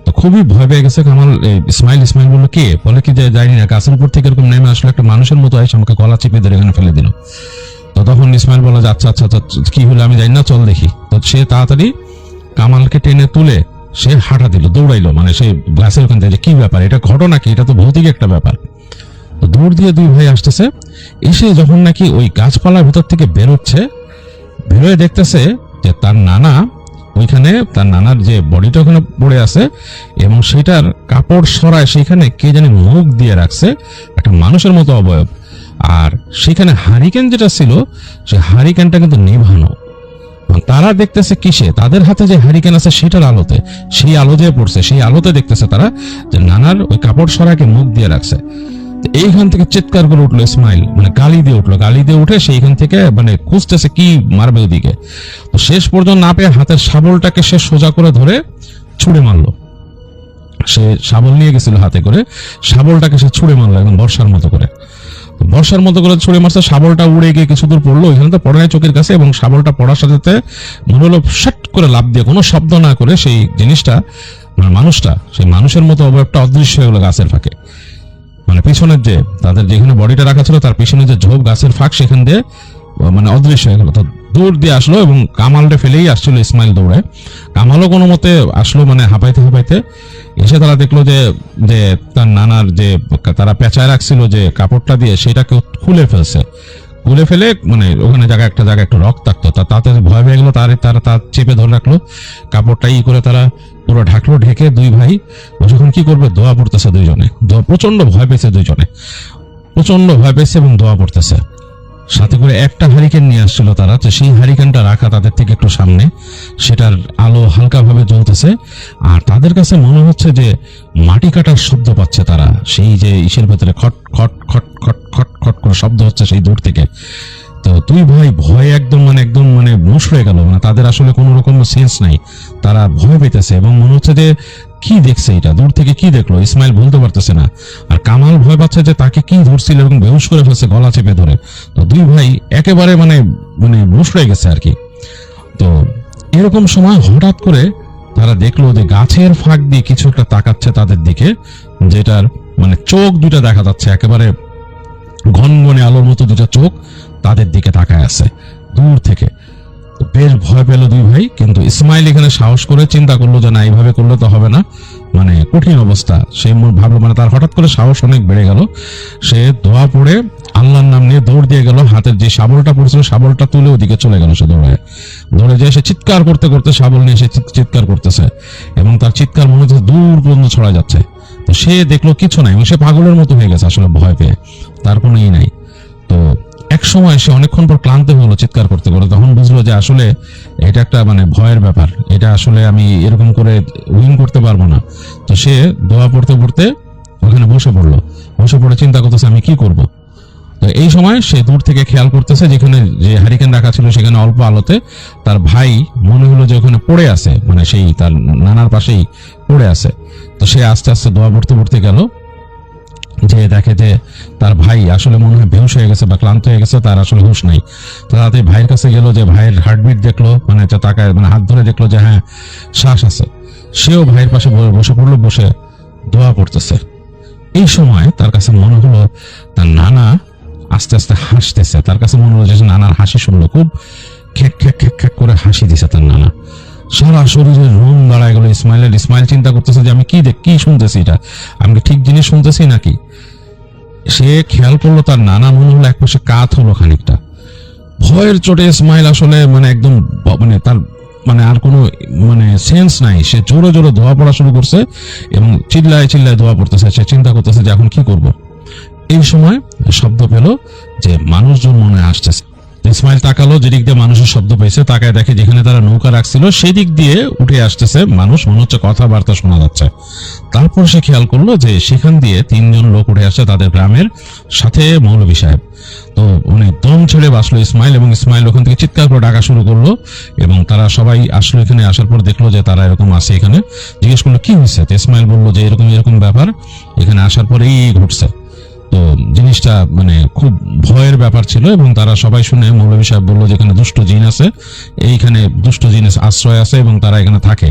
তো খুবই ভয় পেয়ে গেছে কামাল। ইসমাইল বললো কে। বলে কি যে জানি না, গাছের উপর থেকে এরকম নেমে আসলো একটা মানুষের মতো এসে আমাকে গলা চিপে ধরে এখানে ফেলে দিল। তো তখন ইসমাইল বললো যে আচ্ছা কি হলো আমি জানি না, চল দেখি। তো সে তাড়াতাড়ি কামালকে টেনে তুলে সে হাঁটা দিল, দৌড়াইলো, মানে সে গাছের ওখান থেকে। কি ব্যাপার, এটা ঘটনা কি, এটা তো ভৌতিক একটা ব্যাপার। তো দৌড় দিয়ে 2 ভাই আসতেছে, এসে যখন নাকি ওই গাছপালার ভিতর থেকে বেরোয় দেখতেছে যে তার নানা ওইখানে, তার নানার যে বডিটা ওখানে পড়ে আছে, এবং সেটার কাপড় সরায় সেখানে কে জানি মুখ দিয়ে রাখছে, একটা মানুষের মতো অবয়ব। আর সেখানে হারিকেন যেটা ছিল, সে হারিকেনটা কিন্তু নিভানো। তারা দেখতেছে কিসে, তাদের হাতে যে হারিকেন আছে সেটার আলোতে, সেই আলো দিয়ে পড়ছে, সেই আলোতে দেখতেছে তারা যে নানার ওই কাপড় সরাকে মুখ দিয়ে রাখছে। এইখান থেকে চিৎকার করে উঠলো ইসমাইল, মানে গালি দিয়ে উঠে সেইখান থেকে মানে খুঁজতেছে কি মারবে ওদিকে। তো শেষ পর্যন্ত না পেয়ে হাতের শাবলটাকে সে সোজা করে ধরে ছুঁড়ে মারলো। সে শাবল নিয়ে গেছিল হাতে করে, শাবলটাকে সে ছুঁড়ে মারলো একদম বর্ষার মতো করে ছুঁড়ে মারছে। শাবলটা উড়ে গিয়ে কিছু দূর পড়লো, ওইখানে তো পড়ে নাই চোখের কাছে, এবং শাবলটা পড়ার সাথে সাথে মনে হলো শট করে লাফ দিয়ে কোনো শব্দ না করে সেই জিনিসটা, মানে মানুষটা, সেই মানুষের মতো অবয়বটা অদৃশ্য হয়ে গেলো গাছের ফাঁকে। মানে পিছনের যে তাদের যেখানে বডিটা রাখা ছিল তার পিছনে যে ঝোপ গাছের ফাঁক সেখান দিয়ে মানে অদৃশ্য হয়ে গেল। তো দৌড় দিয়ে আসলো এবং কামালটা ফেলেই আসছিল ইসমাইল দৌড়ে। কামালও কোনো মতে আসলো, মানে হাঁপাইতে হাঁপাইতে এসে তারা দেখলো যে যে তার নানার যে তারা পেঁচায় রাখছিল যে কাপড়টা দিয়ে সেটাকে খুলে ফেলছে। খুলে ফেলে মানে ওখানে একটা জায়গায় একটু রক্তাক্ত, তাতে ভয় পেয়ে গেলো। তারা তার চেপে ধরে রাখলো, কাপড়টা করে তারা পুরো ঢাকলো। ঢেকে দুই ভাই যখন কি করবে, দোয়া পড়তেছে দুইজনে। প্রচন্ড ভয় পেয়েছে দুইজনে, প্রচন্ড ভয় পেয়েছে এবং দোয়া পড়তেছে। সাথে করে একটা হারিকেন নিয়ে আসছিল তারা, তো সেই হারিকেনটা রাখা তাদের থেকে একটু সামনে, সেটার আলো হালকাভাবে জ্বলতেছে। আর তাদের কাছে মনে হচ্ছে যে মাটি কাটার শব্দ পাচ্ছে তারা, সেই যে ইসের ভেতরে খট খট খট খট খট খট করে শব্দ হচ্ছে সেই দূর থেকে। তো দুই ভাই ভয়ে একদম মানে মুষড়ে গেল, মানে তাদের আসলে কোনো রকম সেন্স নাই, তারা ভয় পেতেছে এবং মনে হচ্ছে যে কি দেখছে, এটা দূর থেকে কি দেখলো ইসমাইল বলতে পারতেছে না। আর কামাল ভয় পাচ্ছে যে তাকে কি ধরছিল এবং বেহুশ করে ফেলছে গলা চেপে ধরে। তো দুই ভাই একেবারে মানে মুষড়ে গেছে আর কি। তো এরকম সময় হঠাৎ করে তারা দেখলো যে গাছের ফাঁক দিয়ে কিছু একটা তাকাচ্ছে তাদের দিকে, যেটার মানে চোখ দুটা দেখা যাচ্ছে, একেবারে ঘনঘনে আলোর মতো দুটা চোখ তাদের দিকে তাকায় আছে দূর থেকে। বেশ ভয় পেল দুই ভাই, কিন্তু ইসমাইল এখানে সাহস করে চিন্তা করলো যে না, এইভাবে করলে তো হবে না, মানে কঠিন অবস্থা। সে ভাবলো, মানে তার হঠাৎ করে সাহস অনেক বেড়ে গেল। সে দোয়া পড়ে আল্লাহর নাম নিয়ে দৌড় দিয়ে গেল, হাতের যে শাবলটা পড়ছিল শাবলটা তুলে ওদিকে চলে গেল। সে দৌড়ে যেয়ে সে চিৎকার করতে করতে শাবল নিয়ে সে চিৎকার করতেছে এবং তার চিৎকার মনে হচ্ছে দূর পর্যন্ত ছড়া যাচ্ছে। তো সে দেখলো কিছু নাই এবং সে পাগলের মতো হয়ে গেছে আসলে ভয় পেয়ে, তার কোনো নাই। তো এক সময় সে অনেকক্ষণ পর ক্লান্ত হলো চিৎকার করতে করতে, তখন বুঝলো যে আসলে এটা একটা মানে ভয়ের ব্যাপার, এটা আসলে আমি এরকম করে উইন করতে পারবো না। তো সে দোয়া পড়তে পড়তে ওখানে বসে পড়ে চিন্তা করতেছে আমি কি করব। তো এই সময় সে দূর থেকে খেয়াল করতেছে যেখানে যে হারিকেন রাখা ছিল সেখানে অল্প আলোতে তার ভাই মনে হলো যে ওখানে পড়ে আছে, মানে সেই তার নানার পাশেই পড়ে আছে। তো সে আস্তে আস্তে দোয়া পড়তে পড়তে গেল, যে দেখে যে তার ভাই আসলে মনে হয় বেহুশ হয়ে গেছে বা ক্লান্ত হয়ে গেছে, তার আসলে হুঁশ নাই। তো তাতে ভাইয়ের কাছে গেল, যে ভাইয়ের হার্টবিট দেখলো, মানে তাকায় মানে হাত ধরে দেখলো যে হ্যাঁ শ্বাস আছে। সেও ভাইয়ের পাশে বসে পড়লো, বসে দোয়া পড়তেছে। এই সময় তার কাছে মনে হলো তার নানা আস্তে আস্তে হাসতেছে। তার কাছে মনে হলো যে নানার হাসি শুনলো, খুব খ্যাক খ্যাক খ্যাক খ্যাক করে হাসি দিছে তার নানা। সারা শরীরের রোম দাঁড়ায় গেল ইসমাইলের। ইসমাইল চিন্তা করতেছে যে আমি কি শুনতেছি, এটা আমি কি ঠিক জিনিস শুনতেছি নাকি। সে খেয়াল করলো তার নানা মনে হলো একপাশে কাত হলো খানিকটা। ভয়ের চোটে ইসমাইল আসলে মানে একদম মানে তার মানে আর কোনো মানে সেন্স নাই। সে জোরে জোরে দোয়া পড়া শুরু করছে এবং চিল্লায় চিল্লায় দোয়া পড়তেছে। সে চিন্তা করতেছে যে এখন কি করব। এই সময় শব্দ পেল যে মানুষজন মনে আসতেছে। ইসমাইল তাকালো, যেদিক দিয়ে মানুষের শব্দ পেয়েছে, তাকায় দেখে যেখানে তারা নৌকা রাখছিল সেদিক দিয়ে উঠে আসতেছে মানুষ, মনে হচ্ছে কথাবার্তা শোনা যাচ্ছে। তারপর সে খেয়াল করলো যে সেখান দিয়ে 3 জন লোক উঠে আসছে তাদের গ্রামের সাথে মৌলভী সাহেব। তো মানে দম ছেড়ে বাঁচলো ইসমাইল এবং ইসমাইল ওখান থেকে চিৎকার করে ডাকা শুরু করলো এবং তারা সবাই আসলো। এখানে আসার পর দেখলো যে তারা এরকম আছে। এখানে জিজ্ঞেস করলো কি হয়েছে, তো ইসমাইল বললো যে এরকম এরকম ব্যাপার, এখানে আসার পরেই ঘটছে। তো জিনিসটা মানে খুব ভয়ের ব্যাপার ছিল এবং তারা সবাই শুনে মৌলভী সাহেব বললো যে এখানে দুষ্ট জিন আছে, এইখানে দুষ্ট জিন আশ্রয় আছে এবং তারা এখানে থাকে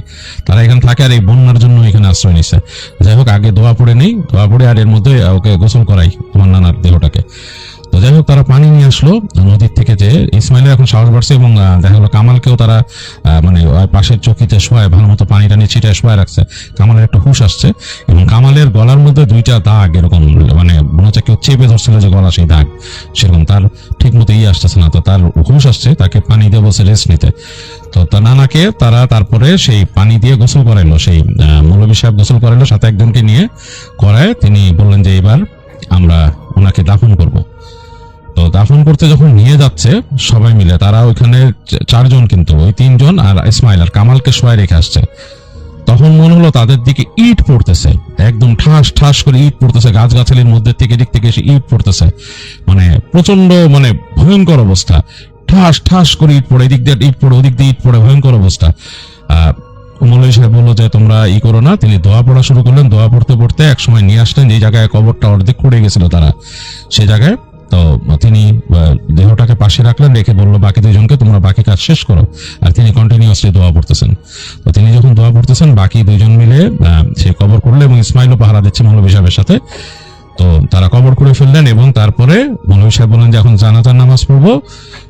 আর এই বন্যার জন্য এখানে আশ্রয় নিছে। যাই হোক, আগে দোয়া পড়ে নেই, দোয়া পড়ে আর এর মধ্যে ওকে গোসল করাই তোমার নানার দেহটাকে। তো যাই হোক, তারা পানি নিয়ে আসলো নদীর থেকে। যে ইসমাইলের এখন সাহস বাড়ছে এবং দেখা গেলো কামালকেও তারা মানে পাশের চকিতে শোয়ায় ভালো মতো পানি টানি ছিটায় শোয়ায় রাখছে। কামালের একটা হুঁশ আসছে এবং কামালের গলার মধ্যে 2টা দাগ, এরকম মানে মনে হচ্ছে কেউ চেপে ধরছিল যে গলা, সেই দাগ সেরকম তার ঠিক মতো আসতেছে না। তো তার হুঁশ আসছে, তাকে পানি দিয়ে বসে রেস্ট নিতে। তো তার নানাকে তারা তারপরে সেই পানি দিয়ে গোসল করাইলো, সেই মৌলভী সাহেব গোসল করাইলো, সাথে একজনকে নিয়ে করায়। তিনি বললেন যে এবার আমরা ওনাকে দাফন করব। তো দাফন করতে যখন নিয়ে যাচ্ছে সবাই মিলে, তারা ওইখানে 4 জন, কিন্তু ওই 3 জন আর ইসমাইল আর কামালকে শোয়ায় রেখে আসছে। তখন মনে হলো তাদের দিকে ইট পড়তেছে, একদম ঠাস ঠাস করে ইট পড়তেছে, গাছগাছালির মধ্যে থেকে দিক থেকে এসে ইট পড়তেছে, মানে প্রচন্ড মানে ভয়ঙ্কর অবস্থা। ঠাস ঠাস করে ইট পড়ে, এদিক দিয়ে ইট পড়ে, ওদিক দিয়ে ইট পড়ে, ভয়ঙ্কর অবস্থা। মৌলভী সাহেব বললো যে তোমরা করো না। তিনি দোয়া পড়া শুরু করলেন। দোয়া পড়তে পড়তে একসময় নিয়ে আসলেন যে জায়গায় কবরটা অর্ধেক পড়ে গেছিল তারা, সে জায়গায়। তো তিনি দেহটাকে পাশে রাখলেন, রেখে বললো বাকি 2 জনকে তোমরা বাকি কাজ শেষ করো। আর তিনি কন্টিনিউয়াসলি দোয়া পড়তেছেন। তো তিনি যখন দোয়া পড়তেছেন, বাকি 2 জন মিলে সে কবর করলো এবং ইসমাইলও পাহারা দিচ্ছে মৌলভী সাহেবের সাথে। তো তারা কবর করে ফেললেন এবং তারপরে মৌলভী সাহেব বললেন যে এখন জানাজার নামাজ পড়বো,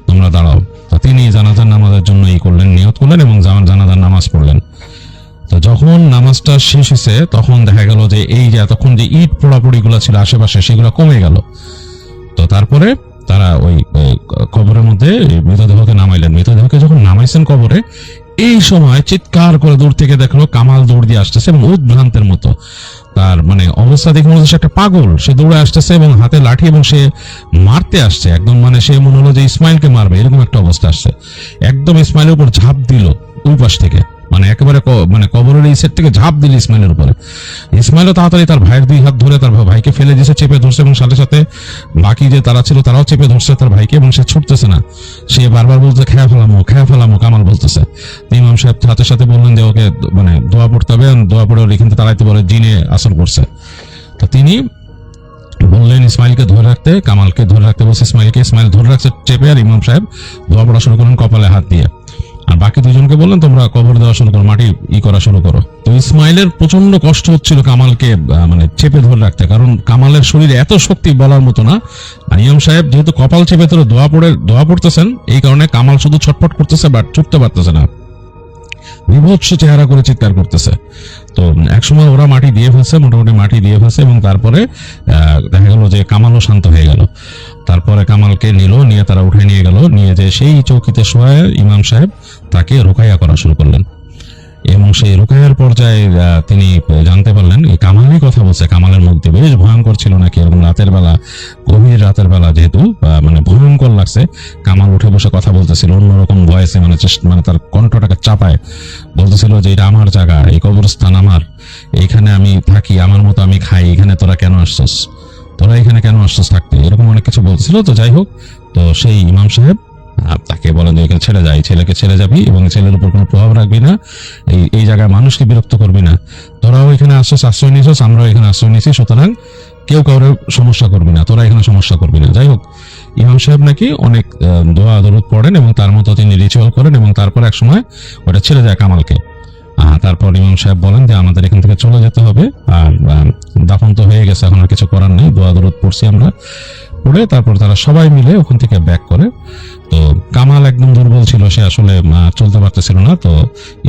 তোমরা দাঁড়াও। তো তিনি জানাজার নামাজের জন্য করলেন, নিয়ত করলেন এবং জানাজার নামাজ পড়লেন। তো যখন নামাজটা শেষ হয়েছে তখন দেখা গেল যে এই যে এতক্ষণ যে ইট পোড়াপড়ি গুলো ছিল আশেপাশে সেগুলো কমে গেল। তো তারপরে তারা ওই কবরের মধ্যে মৃতদেহকে নামাইলেন। মৃতদেহকে যখন নামাইছেন কবরে, এই সময় চিৎকার করে দূর থেকে দেখলো কামাল দৌড় দিয়ে আসতেছে এবং উদ্ভ্রান্তের মতো তার মানে অবস্থা দেখে মনে হচ্ছে সে একটা পাগল। সে দৌড়ে আসতেছে এবং হাতে লাঠি এবং সে মারতে আসছে একদম, মানে সে মনে হলো যে ইসমাইলকে মারবে, এরকম একটা অবস্থা আসছে। একদম ইসমাইলের উপর ঝাঁপ দিল ওই পাশ থেকে, মানে একেবারে মানে কবরের এই সেট থেকে ঝাঁপ দিল ইসমাইলের উপরে। ইসমাইলও তাড়াতাড়ি তার ভাইয়ের দুই হাত ধরে তার ভাইকে ফেলে দিয়েছে, চেপে ধরছে এবং সাথে সাথে বাকি যে তারা ছিল তারাও চেপে ধরছে তার ভাইকে এবং সে ছুটতেছে না। সে বারবার বলছে খেয়া ফেলামো, কামাল বলতেছে। ইমাম সাহেব সাথে সাথে বললেন যে ওকে মানে দোয়া পড়তে হবে, দোয়া পড়ে ওর এখান থেকে তাড়াইতে বলে জিনে আসর করছে। তো তিনি বললেন ইসমাইলকে ধরে রাখতে, কামালকে ধরে রাখতে বলছে ইসমাইলকে। ইসমাইল ধরে রাখছে চেপে, আর ইমাম সাহেব দোয়া পড়া শুরু করেন কপালে হাত দিয়ে। আর বাকি দুজনকে বললেন তোমরা কবর দেওয়া শুরু করো, মাটি করা শুরু করো। তো ইসমাইলের প্রচন্ড কষ্ট হচ্ছিল কামালকে মানে চেপে ধরে রাখতে, কারণ কামালের শরীরে এত শক্তি বলার মতো না। আর ইমাম সাহেব যেহেতু কপাল চেপে ধরে দোয়া পড়তেছেন, এই কারণে কামাল শুধু ছটফট করতেছে বাট ছুটতে পারতেছে না, বিভৎস চেহারা করে চিৎকার করতেছে। তো একসময় ওরা মাটি দিয়ে ফেলছে, মোটামুটি মাটি দিয়ে ফেলছে এবং তারপরে দেখা গেল যে কামালও শান্ত হয়ে গেল। তারপরে কামালকে নিয়ে তারা উঠে নিয়ে গেল, নিয়ে যে সেই চৌকিতে শোয়ায় ইমাম সাহেব তাকে রুকাইয়া করা শুরু করলেন। এবং সেই রুকাইয়ার পর্যায়ে তিনি জানতে পারলেন এই কামালই কথা বলছে। কামালের মধ্যে বেশ ভয়ঙ্কর ছিল নাকি, এরকম রাতের বেলা, গভীর রাতের বেলা যেহেতু মানে ভয়ঙ্কর লাগছে, কামাল উঠে বসে কথা বলতেছিল অন্যরকম ভয়েসে, মানে তার কণ্ঠটাকে চাপায় বলতেছিল যে এটা আমার জায়গা, এই কবরস্থান আমার, এইখানে আমি থাকি, আমার মতো আমি খাই, এখানে তোরা কেন আসছস থাকতে, এরকম অনেক কিছু বলতেছিল। তো যাই হোক, তো সেই ইমাম সাহেব তাকে বলেন যে এখানে ছেড়ে যায়, ছেলেকে ছেড়ে যাবি এবং ছেলের উপর কোনো প্রভাব রাখবি না, এই জায়গায় মানুষকে বিরক্ত করবি না, তোরাও এখানে আসছস, আশ্রয় নিয়েছস, আমরাও এখানে আশ্রয় নিয়েছি, সুতরাং কেউ কাউরে সমস্যা করবি না, তোরা এখানে সমস্যা করবি না। যাই হোক, ইমাম সাহেব নাকি অনেক দোয়া দরুদ পড়েন এবং তার মতো তিনি রিচুয়াল করেন এবং তারপর এক সময় ওটা ছেড়ে যায় কামালকে। তারপর ইমাম সাহেব বলেন যে আমাদের এখান থেকে চলে যেতে হবে, আর দাফন তো হয়ে গেছে, এখন আর কিছু করার নেই, দোয়া দরুদ পড়ছি আমরা, পড়ে তারপর তারা সবাই মিলে ওখান থেকে ব্যাক করে। তো কামাল একদম দুর্বল ছিল, সে আসলে চলতে পারতেছিল না। তো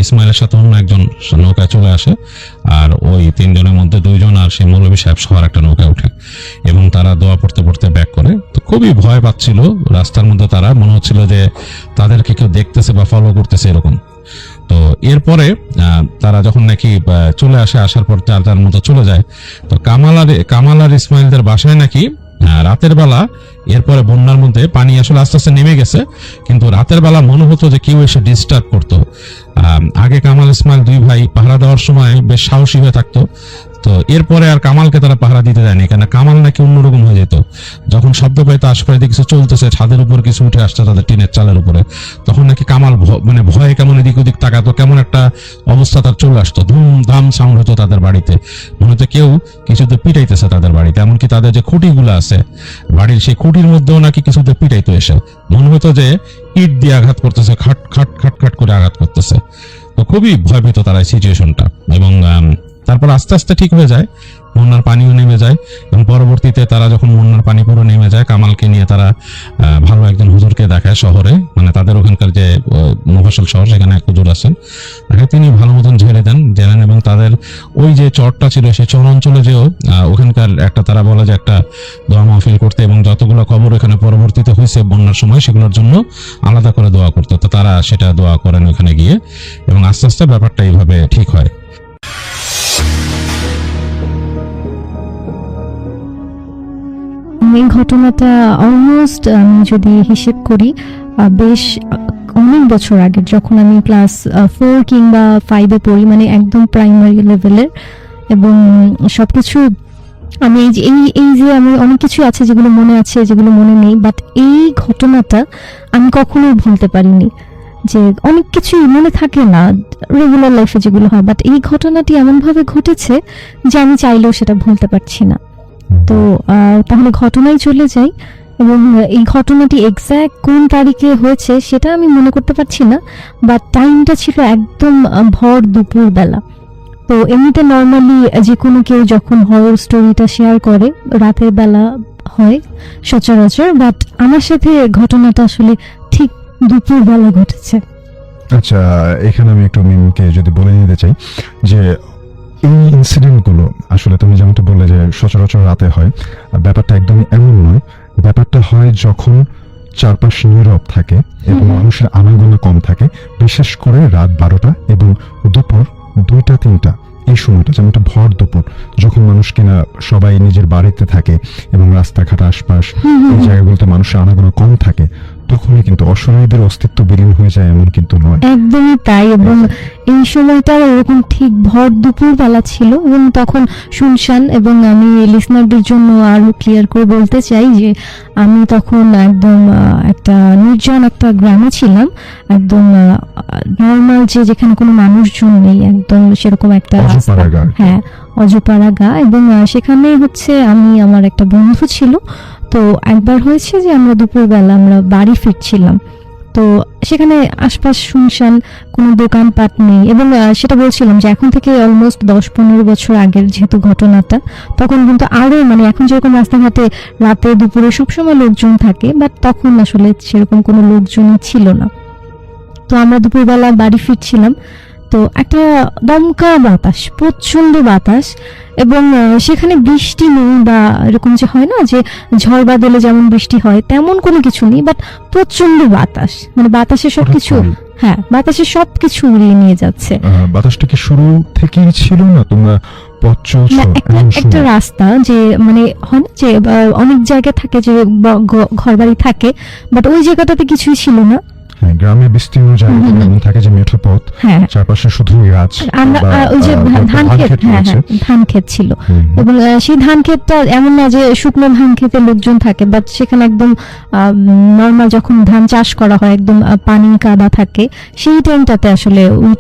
ইসমাইলের সাথে অন্য একজন নৌকায় চলে আসে, আর ওই তিনজনের মধ্যে দুইজন আর সেই মৌলভী সাহেব সবার একটা নৌকায় ওঠে এবং তারা দোয়া পড়তে পড়তে ব্যাক করে। তো খুবই ভয় পাচ্ছিল রাস্তার মধ্যে, তারা মনে হচ্ছিল যে তাদেরকে কেউ দেখতেছে বা ফলো করতেছে এরকম। তো এরপরে তারা যখন নাকি চলে আসার পর তার মতো চলে যায়, তো কামাল আর ইসমাইলদের বাসায় নাকি রাতের বেলা, এরপরে বন্যার মধ্যে পানি আসলে আস্তে আস্তে নেমে গেছে, কিন্তু রাতের বেলা মনে হতো যে কেউ এসে ডিস্টার্ব করতো। আগে কামাল ইসমাইল দুই ভাই পাহারা দেওয়ার সময় বেশ সাহসী হয়ে থাকতো, তো এরপরে আর কামালকে তারা পাহারা দিতে দেয়নি, কেন কামাল নাকি অন্যরকম হয়ে যেত। যখন শব্দ পাইতো আশপাশে কিছু চলতেছে, ছাদের উপর কিছু উঠে আসছে তাদের টিনের চালের উপরে, তখন নাকি কামাল মানে ভয়ে কেমন এদিক ওদিক তাকাতো, কেমন একটা অবস্থা তার চলে আসতো, ধুমধাম সাউন্ড হতো তাদের বাড়িতে, মনে হতো কেউ কিছুতে পিটাইতেছে তাদের বাড়িতে। এমনকি তাদের যে খুঁটিগুলো আছে বাড়ির, সেই খুঁটির মধ্যেও নাকি কিছুতে পিটাইতো এসে, মনে হতো যে ইট দিয়ে আঘাত করতেছে, খাট খাট খাট খাট করে আঘাত করতেছে। তো খুবই ভয় পেত তারা এই সিচুয়েশনটা। এবং তারপর আস্তে আস্তে ঠিক হয়ে যায়, বন্যার পানিও নেমে যায় এবং পরবর্তীতে তারা যখন বন্যার পানি পুরো নেমে যায়, কামালকে নিয়ে তারা ভালো একজন হুজুরকে দেখায় শহরে, মানে তাদের ওখানকার যে মফস্বল শহর সেখানে এক হুজুর আছেন, তাকে তিনি ভালো মতন জেনেন এবং তাদের ওই যে চরটা ছিল সেই চর অঞ্চলে যেও ওখানকার একটা তারা বলে যে একটা দোয়া মাহফিল করতে এবং যতগুলো কবর এখানে পরবর্তীতে হয়েছে বন্যার সময় সেগুলোর জন্য আলাদা করে দোয়া করতে, তো তারা সেটা দোয়া করেন ওখানে গিয়ে এবং আস্তে আস্তে ব্যাপারটা এইভাবে ঠিক হয়। এই ঘটনাটা অলমোস্ট আমি যদি হিসেব করি বেশ অনেক বছর আগে, যখন আমি ক্লাস 4 কিংবা 5-এ পড়ি, মানে একদম প্রাইমারি লেভেলের। এবং সবকিছু আমি এই যে আমি অনেক কিছু আছে যেগুলো মনে আছে, যেগুলো মনে নেই, বাট এই ঘটনাটা আমি কখনোই ভুলতে পারিনি। যে অনেক কিছুই মনে থাকে না রেগুলার লাইফে যেগুলো হয়, বাট এই ঘটনাটি এমনভাবে ঘটেছে যে আমি চাইলেও সেটা ভুলতে পারছি না। তো তাহলে ঘটনায় চলে যাই, এবং এই ঘটনাটি এক্স্যাক্ট কোন তারিখে হয়েছে সেটা আমি মনে করতে পারছি না, বাট টাইমটা ছিল একদম ভর দুপুর বেলা। তো এমনিতে নর্মালি যে কোনো কেউ যখন হরর স্টোরিটা শেয়ার করে রাতের বেলা হয় সচরাচর, বাট আমার সাথে ঘটনাটা আসলে ঠিক দুপুর বেলা ঘটেছে। আচ্ছা, এখানে আমি একটু মিমকে যদি বলে নিতে চাই যে এই ইনসিডেন্টগুলো আসলে তুমি যেমনটা বললে যে সচরাচর রাতে হয়, ব্যাপারটা একদমই এমন নয়। ব্যাপারটা হয় যখন চারপাশ নীরব থাকে এবং মানুষের আনাগোনা কম থাকে, বিশেষ করে রাত 12টা এবং দুপুর 2টা-3টা, এই সময়টা যেমনটা ভর দুপুর, যখন মানুষ কিনা সবাই নিজের বাড়িতে থাকে এবং রাস্তাঘাট আশপাশ এই জায়গাগুলোতে মানুষের আনাগোনা কম থাকে, তখনই কিন্তু অশরীরদের অস্তিত্ব বিলীন হয়ে যায়, এমন কিন্তু নয়। একদমই তাই। এবং এই সময়টা এরকম ঠিক ভর দুপুর বেলা ছিল এবং তখন শুনশান। এবং আমি লিসনারদের জন্য আরো ক্লিয়ার করে বলতে চাই যে আমি তখন একদম একটা নির্জন একটা গ্রামে ছিলাম, একদম নর্মাল যেখানে কোনো মানুষজন নেই, একদম সেরকম একটা রাস্তা। অজপাড়া গা। হ্যাঁ, অজপাড়া গা। এবং সেখানে হচ্ছে আমি, আমার একটা বন্ধু ছিল। তো একবার হয়েছে যে আমরা দুপুরবেলা আমরা বাড়ি ফিরছিলাম, তো সেখানে আশপাশ শুনশান, কোনো দোকানপাট নেই। এবং সেটা বলছিলাম যে এখন থেকে অলমোস্ট 10-15 বছর আগের যেহেতু ঘটনাটা, তখন কিন্তু আরো মানে এখন যেরকম রাস্তাঘাটে রাতে দুপুরে সবসময় লোকজন থাকে, বাট তখন আসলে সেরকম কোনো লোকজনই ছিল না। তো আমরা দুপুরবেলা বাড়ি ফিরছিলাম, তো একটা দমকা বাতাস, প্রচন্ড বাতাস। এবং সেখানে বৃষ্টি নেই বা এরকম যে হয় না যে ঝড় বাদলে যেমন বৃষ্টি হয় তেমন কোনো কিছু নেই, বাট প্রচন্ড বাতাস, মানে বাতাসে সবকিছু, হ্যাঁ বাতাসে সবকিছু উড়িয়ে নিয়ে যাচ্ছে। বাতাসটা কি শুরু থেকেই ছিল না তোমরা পথ চলছো না, এমন একটা সময়? রাস্তা যে মানে হয় না যে অনেক জায়গায় থাকে যে ঘরবাড়ি থাকে, বাট ওই জায়গাটাতে কিছুই ছিল না। হ্যাঁ, গ্রামে বিস্তীর্ণ জায়গা এমন থাকে যে মেঠো পথ, হ্যাঁ, চারপাশে শুধু গাছ আমরা বা, ওই যে ধান ক্ষেত, হ্যাঁ রয়েছে। হ্যাঁ ধান ক্ষেত ছিল। হুম। এবং সেই ধান ক্ষেতটা এমন না যে শুকনো ধান ক্ষেতে লোকজন থাকে, বাট সেখানে একদম নর্মাল যখন ধান চাষ করা হয় একদম পানি কাদা থাকে, সেই টাইমটাতে আসলে ওই